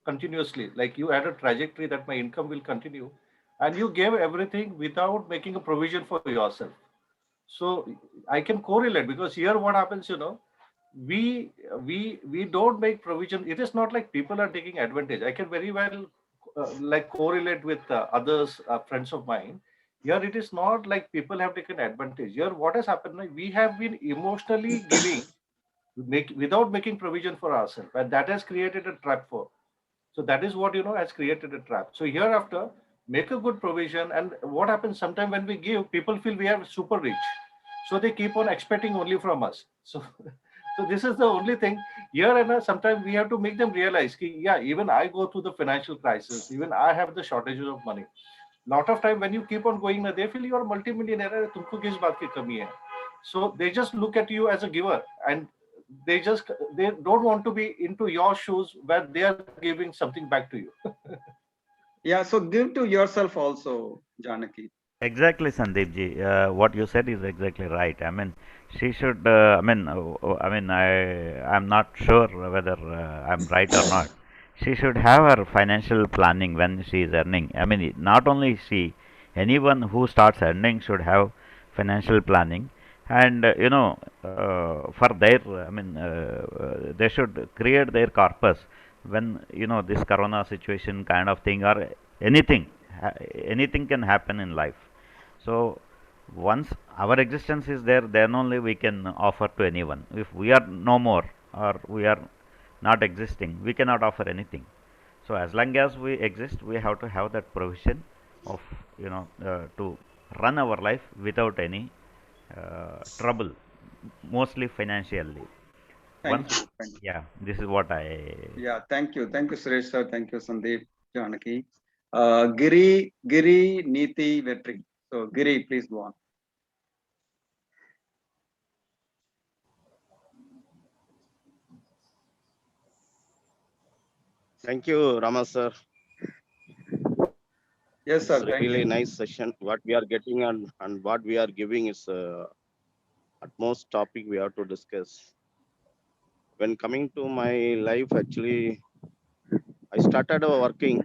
continuously. Like you had a trajectory that my income will continue, and you gave everything without making a provision for yourself. So I can correlate because here what happens, we don't make provision. It is not like people are taking advantage. I can very well like correlate with others, friends of mine. Here it is not like people have taken advantage. Here what has happened, like, we have been emotionally giving without making provision for ourselves, and that has created a trap for. So that is what has created a trap. So hereafter, make a good provision. And what happens sometimes when we give, people feel we are super rich, so they keep on expecting only from us. So, so this is the only thing here. And sometimes we have to make them realize, yeah, even I go through the financial crisis. Even I have the shortages of money. Lot of time when you keep on going, they feel you are multimillionaire. तुमको किस बात की कमी है? So they just look at you as a giver, and they don't want to be into your shoes where they are giving something back to you. Yeah, so give to yourself also, Janaki. Exactly, Sandeep ji. What you said is exactly right. I mean, she should. I'm not sure whether I'm right or not. She should have her financial planning when she is earning. I mean, not only she, anyone who starts earning should have financial planning, and for their. They should create their corpus when this Corona situation kind of thing or anything. Anything can happen in life. So once our existence is there, then only we can offer to anyone. If we are no more or we are not existing, we cannot offer anything. So as long as we exist, we have to have that provision of to run our life without any trouble, mostly financially. Thank you. Yeah, this is what I. Yeah, thank you, Suresh sir. Thank you, Sandeep, Janaki. Giri Niti Vetri. So Giri, please go on. Thank you, Rama sir. Yes, sir. It's Thank really you. nice session. What we are getting and what we are giving is utmost topic we have to discuss. When coming to my life, actually, I started working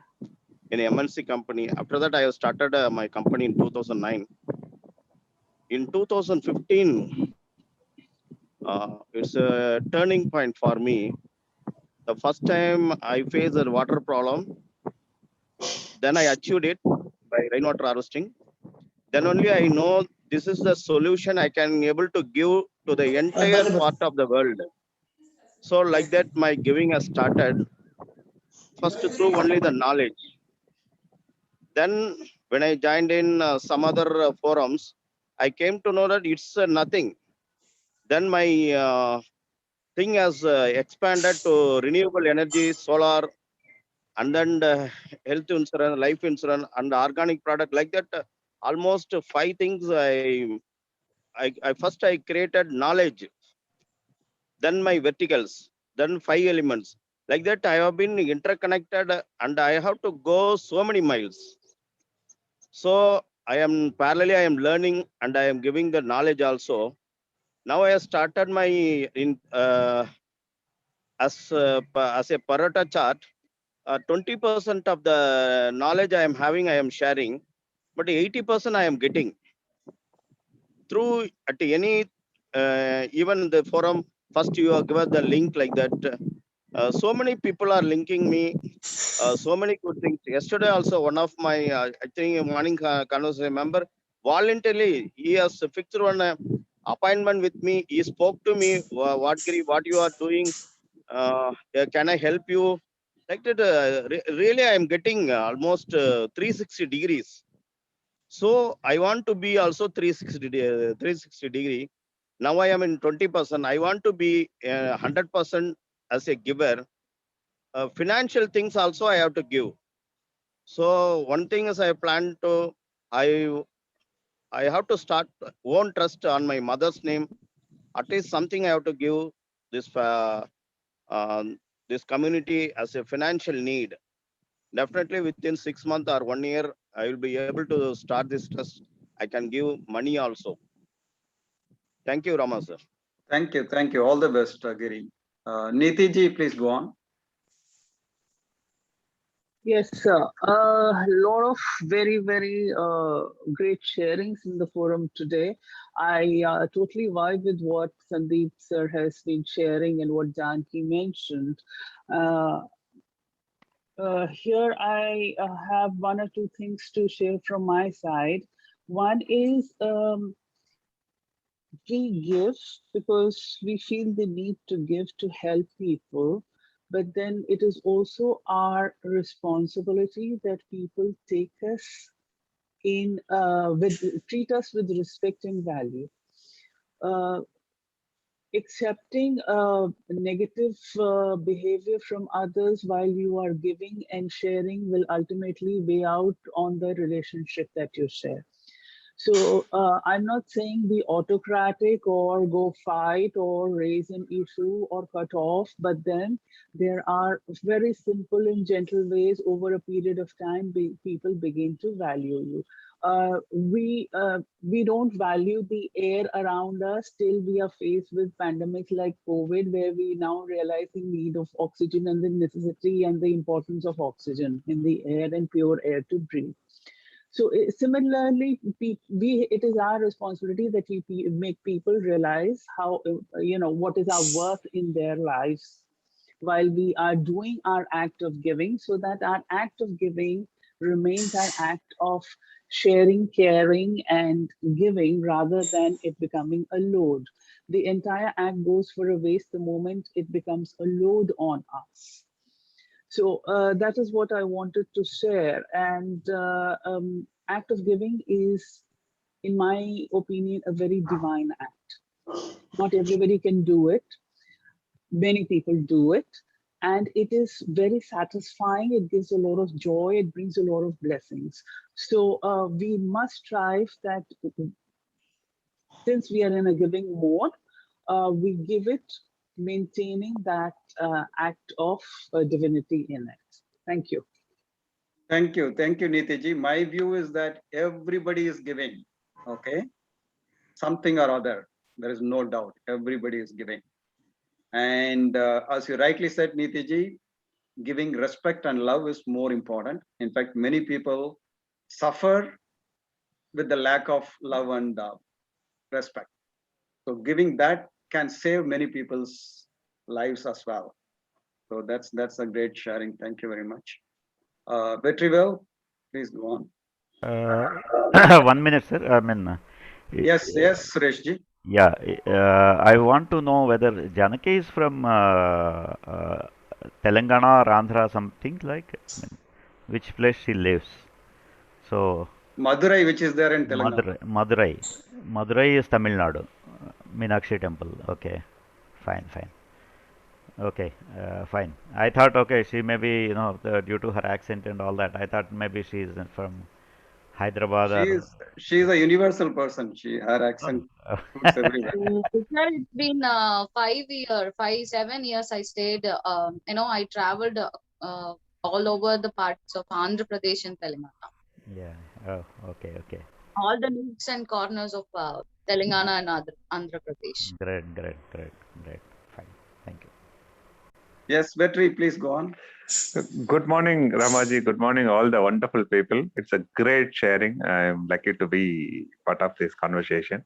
in a MNC company. After that, I have started my company in 2009. In 2015, it's a turning point for me. The first time I faced a water problem, then I achieved it by rainwater harvesting. Then only I know this is the solution I can able to give to the entire part of the world. So like that, my giving has started first through only the knowledge. Then when I joined in some other forums, I came to know that it's nothing. Then my thing has expanded to renewable energy, solar, and then health insurance, life insurance, and organic product. Like that, almost 5 things. I first I created knowledge, then my verticals, then 5 elements. Like that, I have been interconnected, and I have to go so many miles. So I am parallelly I am learning and I am giving the knowledge also. Now I have started my as a Parata chart. 20% of the knowledge I am having, I am sharing, but 80% I am getting through at any even the forum. First, you have given the link like that. So many people are linking me. So many good things. Yesterday also, one of my I think morning conversation member voluntarily he has fixed one appointment with me. He spoke to me. What Giri, what you are doing? Can I help you? Like that, really, I am getting almost 360 degrees. So I want to be also 360 degree. Now I am in 20%. I want to be 100% as a giver. Financial things also I have to give. So one thing is I plan to, I have to start own trust on my mother's name. At least something I have to give this this community as a financial need. Definitely within 6 months or 1 year, I will be able to start this trust. I can give money also. Thank you, Rama sir. Thank you. Thank you. All the best, Giri. Niti ji, please go on. Yes, sir. A lot of very great sharings in the forum today. I totally vibe with what Sandeep sir has been sharing and what Janki mentioned. Here I have one or two things to share from my side. One is we give because we feel the need to give to help people, but then it is also our responsibility that people take us in treat us with respect and value. Accepting negative behavior from others while you are giving and sharing will ultimately weigh out on the relationship that you share. So I'm not saying be autocratic or go fight or raise an issue or cut off, but then there are very simple and gentle ways over a period of time people begin to value you. We don't value the air around us till we are faced with pandemics like COVID, where we now realize the need of oxygen and the necessity and the importance of oxygen in the air and pure air to breathe. So similarly, it is our responsibility that we make people realize how, what is our worth in their lives while we are doing our act of giving, so that our act of giving remains an act of sharing, caring, and giving rather than it becoming a load. The entire act goes for a waste the moment it becomes a load on us. So that is what I wanted to share. And act of giving is, in my opinion, a very divine act. Not everybody can do it. Many people do it. And it is very satisfying. It gives a lot of joy. It brings a lot of blessings. So we must strive that since we are in a giving mode, we give it maintaining that act of divinity in it. Thank you. Thank you, Nitiji. My view is that everybody is giving, okay, something or other. There is no doubt. Everybody is giving, and as you rightly said, Nitiji, giving respect and love is more important. In fact, many people suffer with the lack of love and respect. So giving that can save many people's lives as well. So that's a great sharing. Thank you very much. Vetrivel, please go on. 1 minute, sir. I mean, Yes, Sureshji. yeah, I want to know whether Janaki is from Telangana or Andhra, something like, I mean, which place she lives. So, Madurai, which is there in Telangana. Madurai is Tamil Nadu. Meenakshi temple. Okay, fine. Okay, fine. I thought, okay, she may be, due to her accent and all that, I thought maybe she is from Hyderabad. She is a universal person. Her accent suits everywhere. Sir, it's been 7 years I stayed, I traveled all over the parts of Andhra Pradesh and Telangana. Yeah. Oh, okay. All the nooks and corners of Telangana and Andhra Pradesh. Great. Fine. Thank you. Yes, Vetri, please go on. Good morning, Ramaji. Good morning, all the wonderful people. It's a great sharing. I'm lucky to be part of this conversation.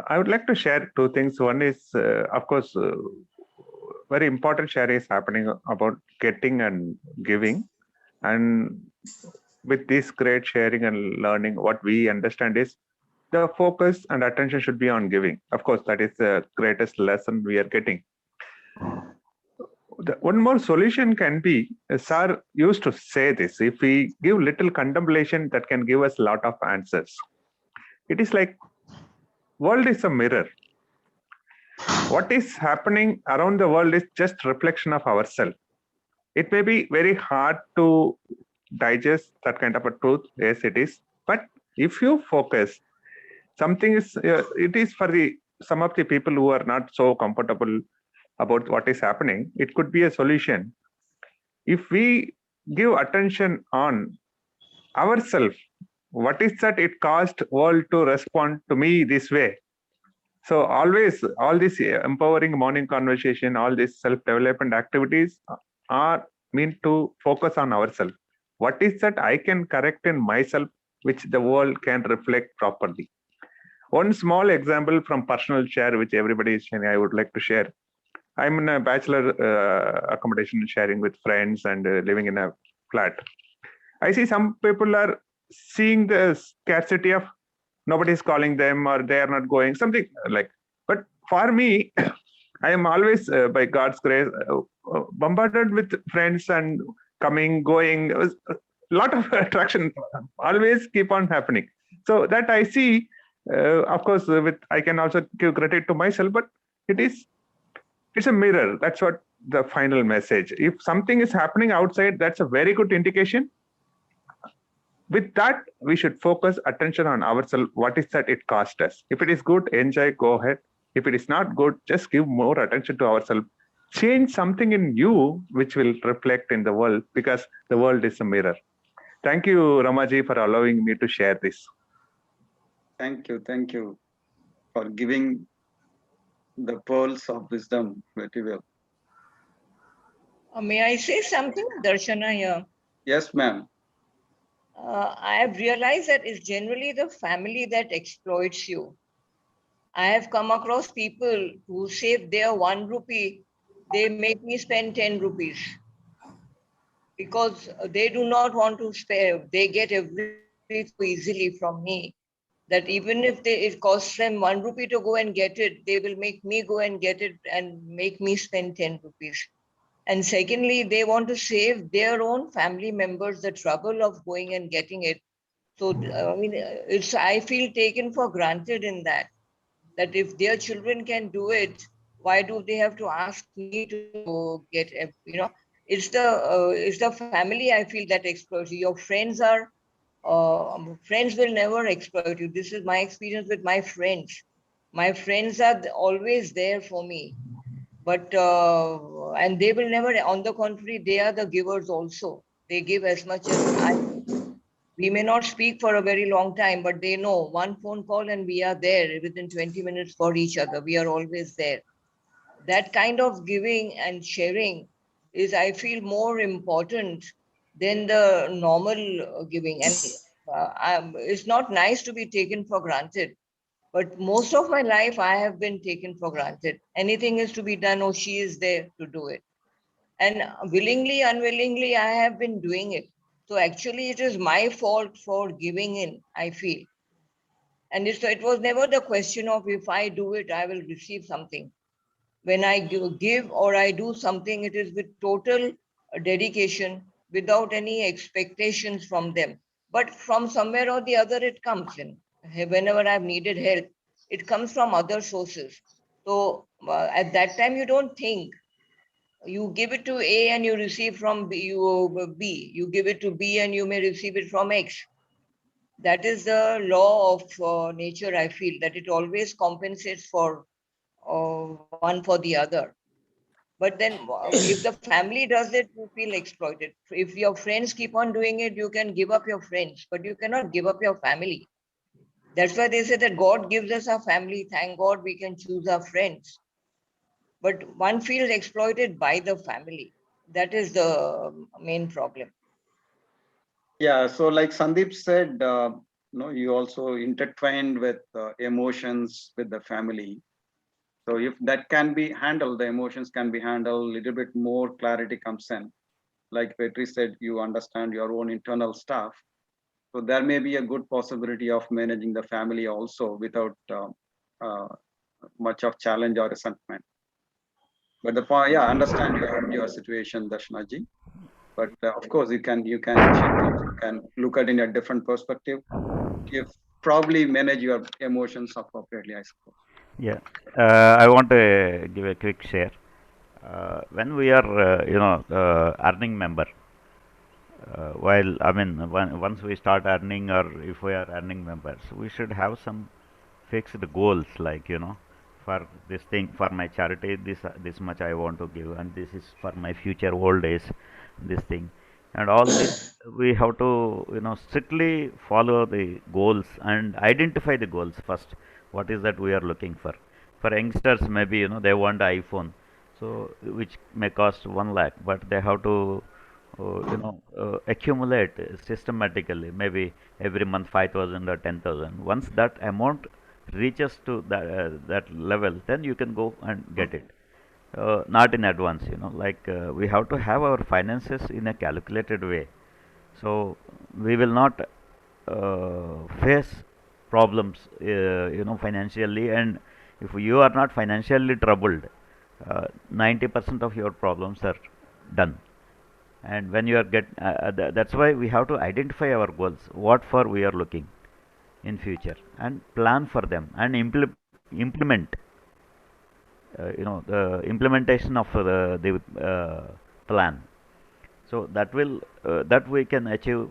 I would like to share two things. One is, of course, very important sharing is happening about getting and giving. And with this great sharing and learning, what we understand is the focus and attention should be on giving. Of course, that is the greatest lesson we are getting. One more solution can be, Sir used to say this, if we give little contemplation, that can give us a lot of answers. It is like, world is a mirror. What is happening around the world is just reflection of ourselves. It may be very hard to digest that kind of a truth, yes it is. But if you focus, something is, it is for some of the people who are not so comfortable about what is happening, it could be a solution. If we give attention on ourselves, what is that it caused world to respond to me this way? So always, all this empowering morning conversation, all these self-development activities are meant to focus on ourselves. What is that I can correct in myself, which the world can reflect properly? One small example from personal share, which everybody is sharing, I would like to share. I'm in a bachelor accommodation sharing with friends and living in a flat. I see some people are seeing the scarcity of nobody is calling them or they are not going, something like. But for me, I am always, by God's grace, bombarded with friends and coming, going. A lot of attraction always keep on happening. So that I see, of course, I can also give credit to myself, but it's a mirror. That's what the final message. If something is happening outside, that's a very good indication. With that, we should focus attention on ourselves. What is that it cost us? If it is good, enjoy, go ahead. If it is not good, just give more attention to ourselves. Change something in you, which will reflect in the world, because the world is a mirror. Thank you, Ramaji, for allowing me to share this. Thank you for giving the pearls of wisdom very well. May I say something, Darshana, here? Yes, ma'am. I have realized that it's generally the family that exploits you. I have come across people who save their 1 rupee, they make me spend 10 rupees because they do not want to spare. They get everything so easily from me that even if it costs them 1 rupee to go and get it, they will make me go and get it and make me spend 10 rupees. And secondly, they want to save their own family members the trouble of going and getting it. So, I feel taken for granted in that if their children can do it, why do they have to ask me to get, it's the family I feel that exploits you. Your friends friends will never exploit you. This is my experience with my friends. My friends are always there for me, but and they will never, on the contrary, they are the givers also. They give as much as I. We may not speak for a very long time, but they know one phone call and we are there within 20 minutes for each other. We are always there. That kind of giving and sharing is, I feel, more important than the normal giving. And it's not nice to be taken for granted. But most of my life, I have been taken for granted. Anything is to be done, or she is there to do it. And willingly, unwillingly, I have been doing it. So actually, it is my fault for giving in, I feel. And it was never the question of if I do it, I will receive something. When I give or I do something, it is with total dedication, without any expectations from them. But from somewhere or the other, it comes in. Whenever I've needed help, it comes from other sources. So at that time, you don't think. You give it to A and you receive from B. You give it to B and you may receive it from X. That is the law of nature, I feel, that it always compensates for one for the other. But then if the family does it, you feel exploited. If your friends keep on doing it, you can give up your friends, but you cannot give up your family. That's why they say that God gives us our family. Thank God we can choose our friends. But one feels exploited by the family. That is the main problem. Yeah, so like Sandeep said, you also intertwined with emotions with the family. So if that can be handled, the emotions can be handled, a little bit more clarity comes in. Like Petri said, you understand your own internal stuff. So there may be a good possibility of managing the family also without much of challenge or resentment. But the point, yeah, I understand your situation, Darshanaji. But of course, you can look at it in a different perspective. If probably manage your emotions appropriately, I suppose. Yeah, I want to give a quick share. When we are, earning member, while I mean, once we start earning, or if we are earning members, we should have some fixed goals, like for this thing, for my charity, this much I want to give, and this is for my future old age, this thing, and all this we have to strictly follow the goals and identify the goals first. What is that we are looking for? For youngsters, maybe they want iPhone, so which may cost 1 lakh, but they have to accumulate systematically, maybe every month 5,000 or 10,000. Once that amount reaches to that level, then you can go and get it. Not in advance, like we have to have our finances in a calculated way. So we will not face problems, financially. And if you are not financially troubled, 90% of your problems are done. And when you are that's why we have to identify our goals, what for we are looking in future, and plan for them and implement. The implementation of the plan. So that will that we can achieve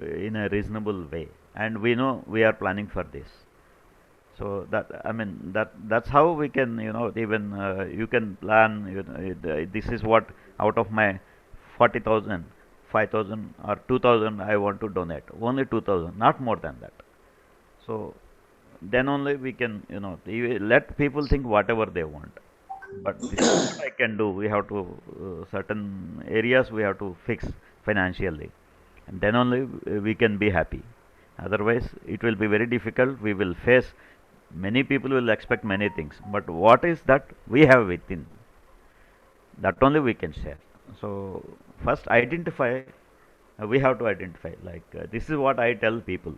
in a reasonable way, and we know we are planning for this. So that, I mean, that's how we can, even you can plan. This is what, out of my 40,000, 5,000 or 2,000 I want to donate. Only 2,000, not more than that. So then only we can, let people think whatever they want. But this is what I can do. We have to certain areas we have to fix financially, and then only we can be happy. Otherwise, it will be very difficult. We will face, many people will expect many things, but what is that we have within, that only we can share. So first identify, we have to identify, like this is what I tell people.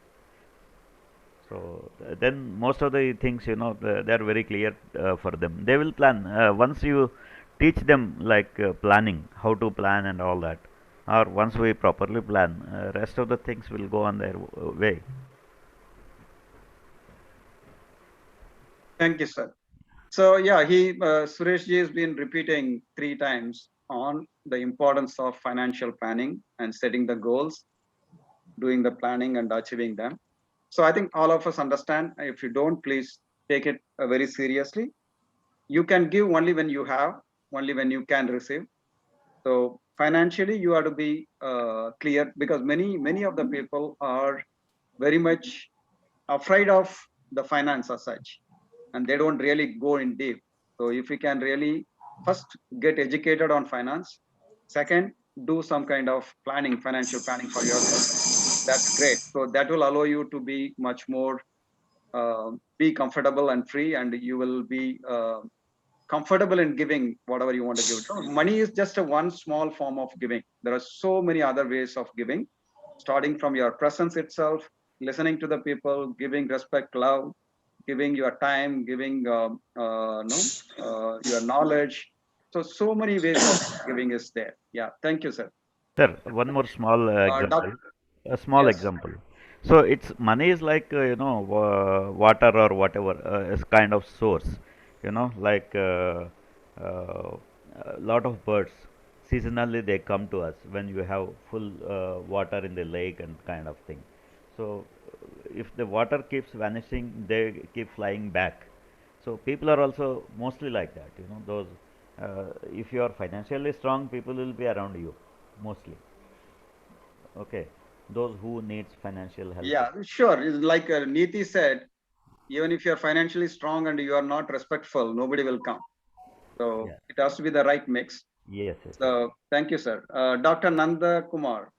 So then most of the things, they are very clear for them. They will plan. Once you teach them, like planning, how to plan and all that, or once we properly plan, rest of the things will go on their way. Thank you, sir. So yeah, Suresh ji has been repeating 3 times on the importance of financial planning and setting the goals, doing the planning and achieving them. So I think all of us understand. If you don't, please take it very seriously. You can give only when you have, only when you can receive. So financially you have to be clear, because many of the people are very much afraid of the finance as such, and they don't really go in deep. So if you can really first get educated on finance, second do some kind of planning, financial planning for yourself, that's great. So that will allow you to be much more be comfortable and free, and you will be comfortable in giving whatever you want to give. So money is just a one small form of giving. There are so many other ways of giving, starting from your presence itself, listening to the people, giving respect, love, giving your time, giving your knowledge. So many ways of giving is there. Yeah, thank you, sir. Sir, one more small example. A small Yes. example. So it's money is like water or whatever is kind of source. Like a lot of birds seasonally they come to us when you have full water in the lake and kind of thing. So if the water keeps vanishing, they keep flying back. So people are also mostly like that. Those if you are financially strong, people will be around you mostly. Okay, those who needs financial help. Yeah, sure. It's like Neeti said, even if you're financially strong and you are not respectful, nobody will come. So it has to be the right mix. Yes, yes. So thank you, sir. Dr. Nanda Kumar.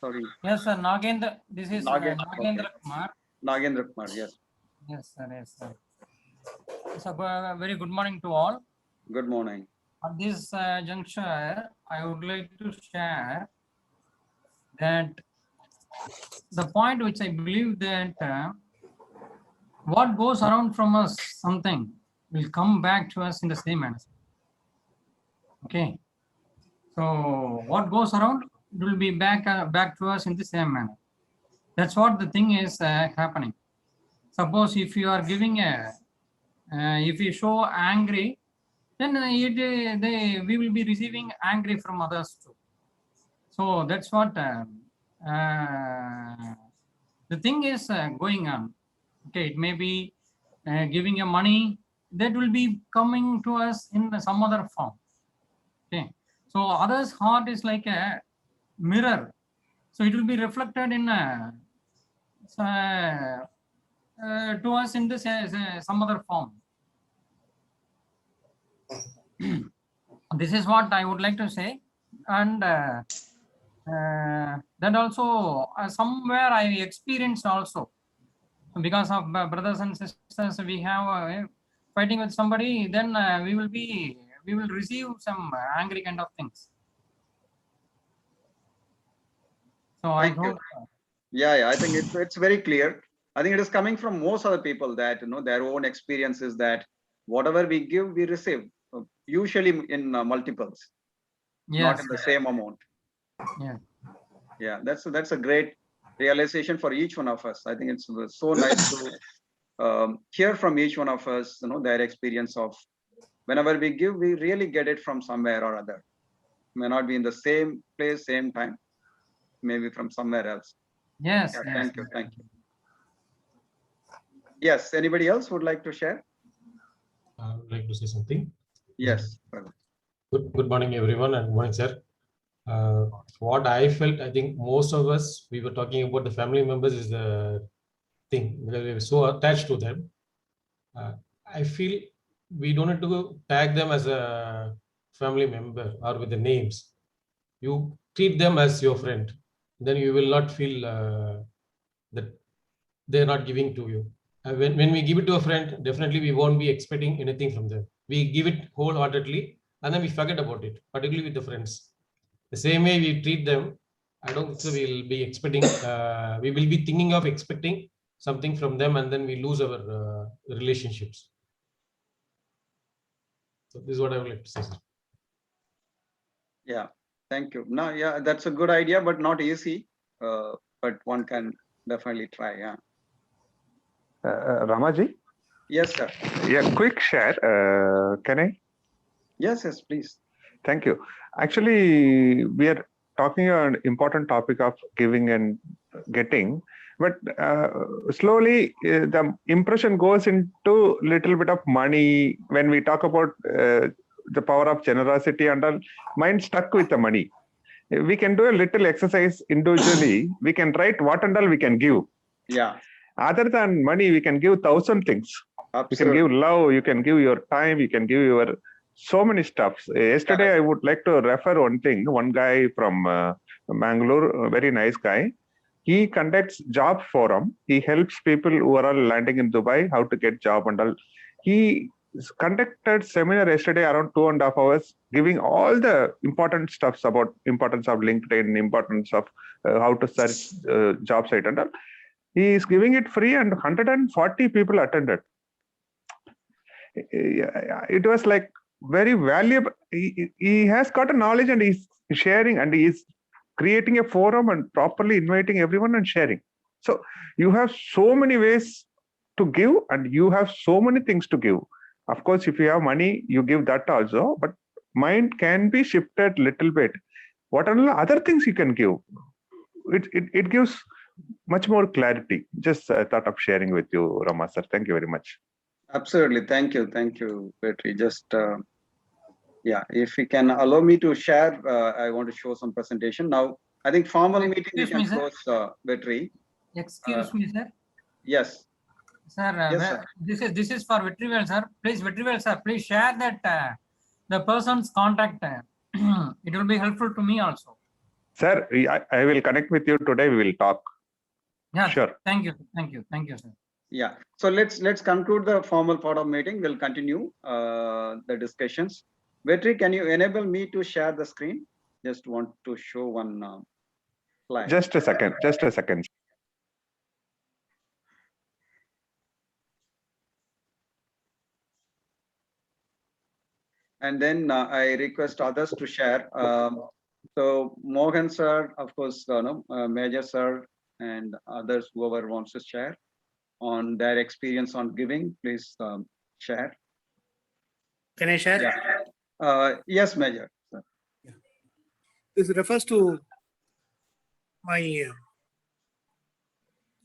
Sorry. Yes, sir. Nagendra. This is Nagendra Kumar. Nagendra Kumar, yes. Yes, sir. Yes, sir. So, very good morning to all. Good morning. At this juncture, I would like to share that the point which I believe that what goes around from us, something will come back to us in the same manner. Okay. So what goes around will be back to us in the same manner. That's what the thing is happening. Suppose if you are giving if you show angry, then we will be receiving angry from others too. So that's what the thing is going on. Okay, it may be giving you money, that will be coming to us in some other form. Okay, so others' heart is like a mirror, so it will be reflected in to us in this some other form. This is what I would like to say, and then also somewhere I experienced also, because of brothers and sisters, we have fighting with somebody, then we will receive some angry kind of things. So I hope. Yeah, I think it's very clear. I think it is coming from most of the people that their own experiences, that whatever we give, we receive, usually in multiples, not in the same amount. Yeah, that's a great realization for each one of us. I think it's so nice to hear from each one of us, their experience of whenever we give, we really get it from somewhere or other. May not be in the same place, same time, maybe from somewhere else. Yes. Yeah, thank you. Thank you. Yes, anybody else would like to share? I would like to say something. Yes. Good morning, everyone, and good morning, sir. What I felt, I think most of us, we were talking about the family members is the thing, because we were so attached to them. I feel we don't need to tag them as a family member or with the names. You treat them as your friend, then you will not feel that they're not giving to you. When we give it to a friend, definitely we won't be expecting anything from them. We give it wholeheartedly and then we forget about it, particularly with the friends. The same way we treat them, I don't think so we'll be expecting, we will be thinking of expecting something from them, and then we lose our relationships. So this is what I would like to say, sir. Yeah, thank you. No, yeah, that's a good idea, but not easy. But one can definitely try. Yeah. Ramaji? Yes, sir. Yeah, quick share. Can I? Yes, please. Thank you. Actually, we are talking on important topic of giving and getting, but slowly the impression goes into little bit of money when we talk about the power of generosity and all, mind stuck with the money. We can do a little exercise individually. We can write what and all we can give. Yeah. Other than money, we can give 1,000 things. You can give love, you can give your time, you can give your so many stuffs. Yesterday, I would like to refer one thing. One guy from Mangalore, a very nice guy. He conducts job forum. He helps people who are all landing in Dubai how to get job and all. He conducted seminar yesterday around 2.5 hours, giving all the important stuffs about importance of LinkedIn, importance of how to search job site and all. He is giving it free, and 140 people attended. It was like very valuable. He has got a knowledge and he's sharing, and he is creating a forum and properly inviting everyone and sharing. So you have so many ways to give, and you have so many things to give. Of course, if you have money, you give that also, but mind can be shifted little bit. What are the other things you can give? It gives much more clarity. Just thought of sharing with you, Rama sir. Thank you very much. Absolutely. Thank you, Petri. Just yeah, if you can allow me to share, I want to show some presentation now. I think formal meeting we can close, Petri. Excuse me, sir. Yes. Sir, Yes, sir. this is for Vetrivel, sir. Please, Vetrivel, sir, please share that the person's contact. It will be helpful to me also. Sir, I will connect with you today. We will talk. Yeah. Sure. Thank you, sir. Yeah. So let's conclude the formal part of meeting. We'll continue the discussions. Vetri, can you enable me to share the screen? Just want to show one slide. Just a second. Just a second. And then I request others to share. So Mohan sir, of course, Major sir, and others, whoever wants to share on their experience on giving, please share. Can I share? Yeah. Yes, Major. Sir. This refers to my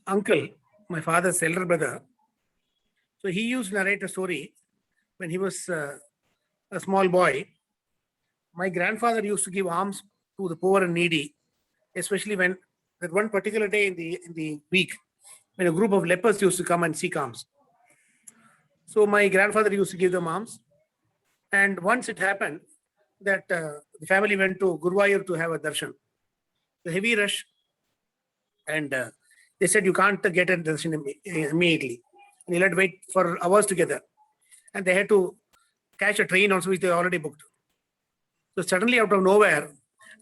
uncle, my father's elder brother. So he used to narrate a story when he was a small boy. My grandfather used to give alms to the poor and needy, especially when that one particular day in the week when a group of lepers used to come and seek alms. So my grandfather used to give them alms, and once it happened that the family went to Guruvayur to have a darshan. The heavy rush, and they said you can't get a darshan immediately, and you'll have to wait for hours together, and they had to catch a train also which they already booked. So suddenly out of nowhere,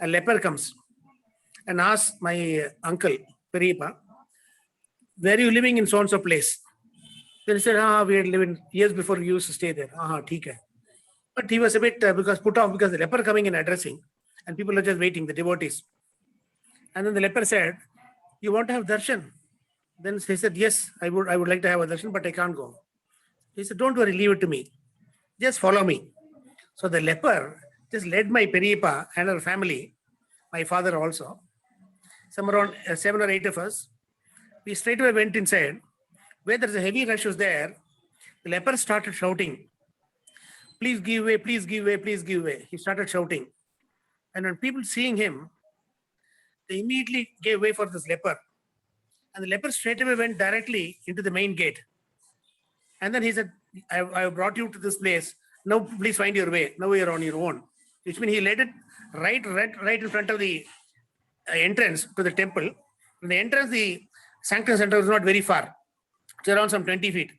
a leper comes and asks my uncle, Peripa, where are you living in so-and-so place? Then he said, we had lived years before we used to stay there. Theek hai. But he was a bit because put off because the leper coming and addressing, and people are just waiting, the devotees. And then the leper said, you want to have darshan? Then he said, yes, I would like to have a darshan, but I can't go. He said, don't worry, leave it to me. Just follow me. So the leper just led my Peripa and her family, my father also, some around 7 or 8 of us. We straight away went inside. Where there's a heavy rush was there, the leper started shouting, please give way, please give way, please give way. He started shouting. And when people seeing him, they immediately gave way for this leper. And the leper straight away went directly into the main gate. And then he said, I brought you to this place. Now please find your way. Now you're on your own. Which means he led it right in front of the entrance to the temple. From the entrance, the sanctum center was not very far. It's around some 20 feet.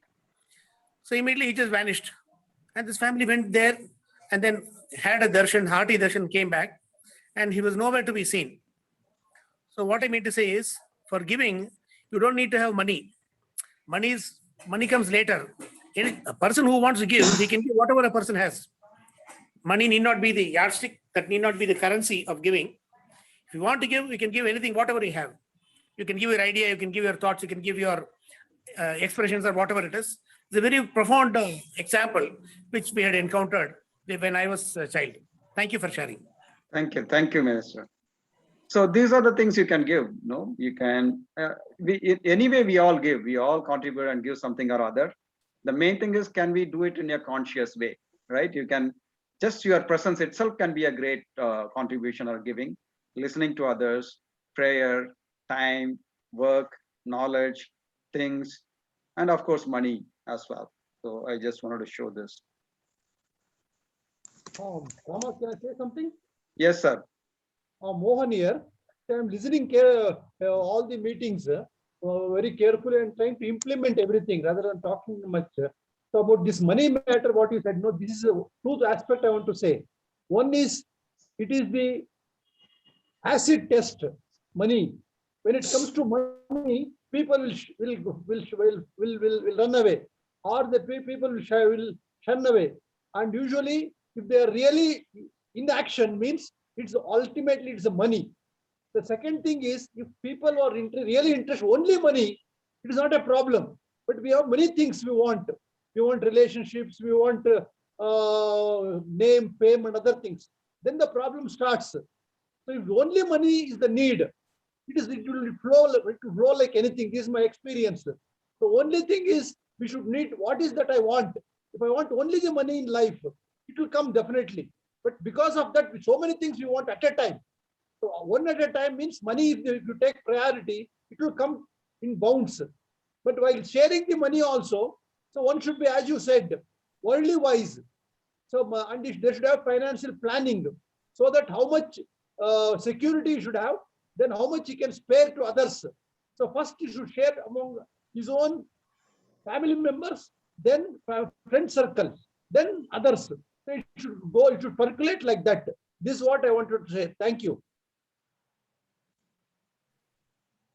So immediately he just vanished. And this family went there and then had a darshan, hearty darshan, came back, and he was nowhere to be seen. So what I mean to say is, for giving, you don't need to have money. Money comes later. A person who wants to give, he can give whatever a person has. Money need not be the yardstick, that need not be the currency of giving. If you want to give, you can give anything, whatever you have. You can give your idea, you can give your thoughts, you can give your expressions or whatever it is. It's a very profound example which we had encountered when I was a child. Thank you for sharing. Thank you, Minister. So these are the things you can give. No, you can. Anyway, we all give. We all contribute and give something or other. The main thing is, can we do it in a conscious way, right? You can just your presence itself can be a great contribution or giving. Listening to others, prayer, time, work, knowledge, things, and of course money as well. So I just wanted to show this. Rama, can I say something? Yes, sir. Mohan here. I'm listening all the meetings very carefully and trying to implement everything rather than talking much. So about this money matter, what you said, no, this is a two aspect I want to say. One is, it is the acid test, money. When it comes to money, people will run away, or the people will shun away. And usually, if they are really in action, means it's ultimately it's the money. The second thing is, if people are really interested only money, it is not a problem. But we have many things we want. We want relationships, we want name, fame, and other things. Then the problem starts. So if only money is the need, it will flow like anything. This is my experience. The only thing is, we should need what is that I want. If I want only the money in life, it will come definitely. But because of that, so many things we want at a time. So one at a time means money, if you take priority, it will come in bounds. But while sharing the money also, so one should be, as you said, worldly wise. So and they should have financial planning, so that how much security he should have, then how much he can spare to others. So first he should share among his own family members, then friend circle, then others. So it should go, it should percolate like that. This is what I wanted to say. Thank you.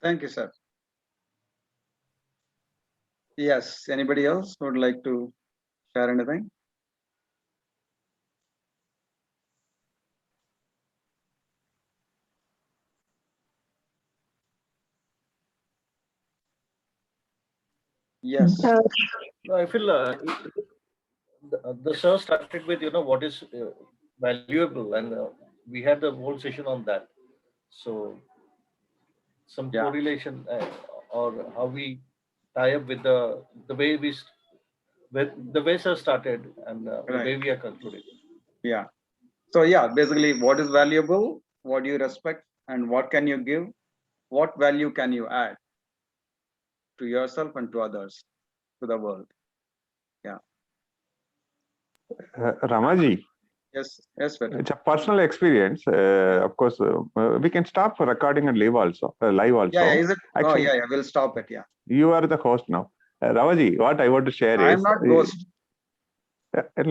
Thank you, sir. Yes, anybody else would like to share anything? Yes. No, I feel the sir started with, what is valuable, and we had the whole session on that. So some correlation or how we tie up with the way the way sir started and the way we are concluding. Yeah. So yeah, basically what is valuable, what do you respect, and what can you give? What value can you add to yourself and to others, to the world? Yeah. Ramaji. Yes, yes, sir. It's a personal experience. Of course, we can stop for recording and live also. Yeah, is it? Actually, Oh, yeah, we'll stop it. Yeah. You are the host now. Ramaji, what I want to share I is. am not ghost.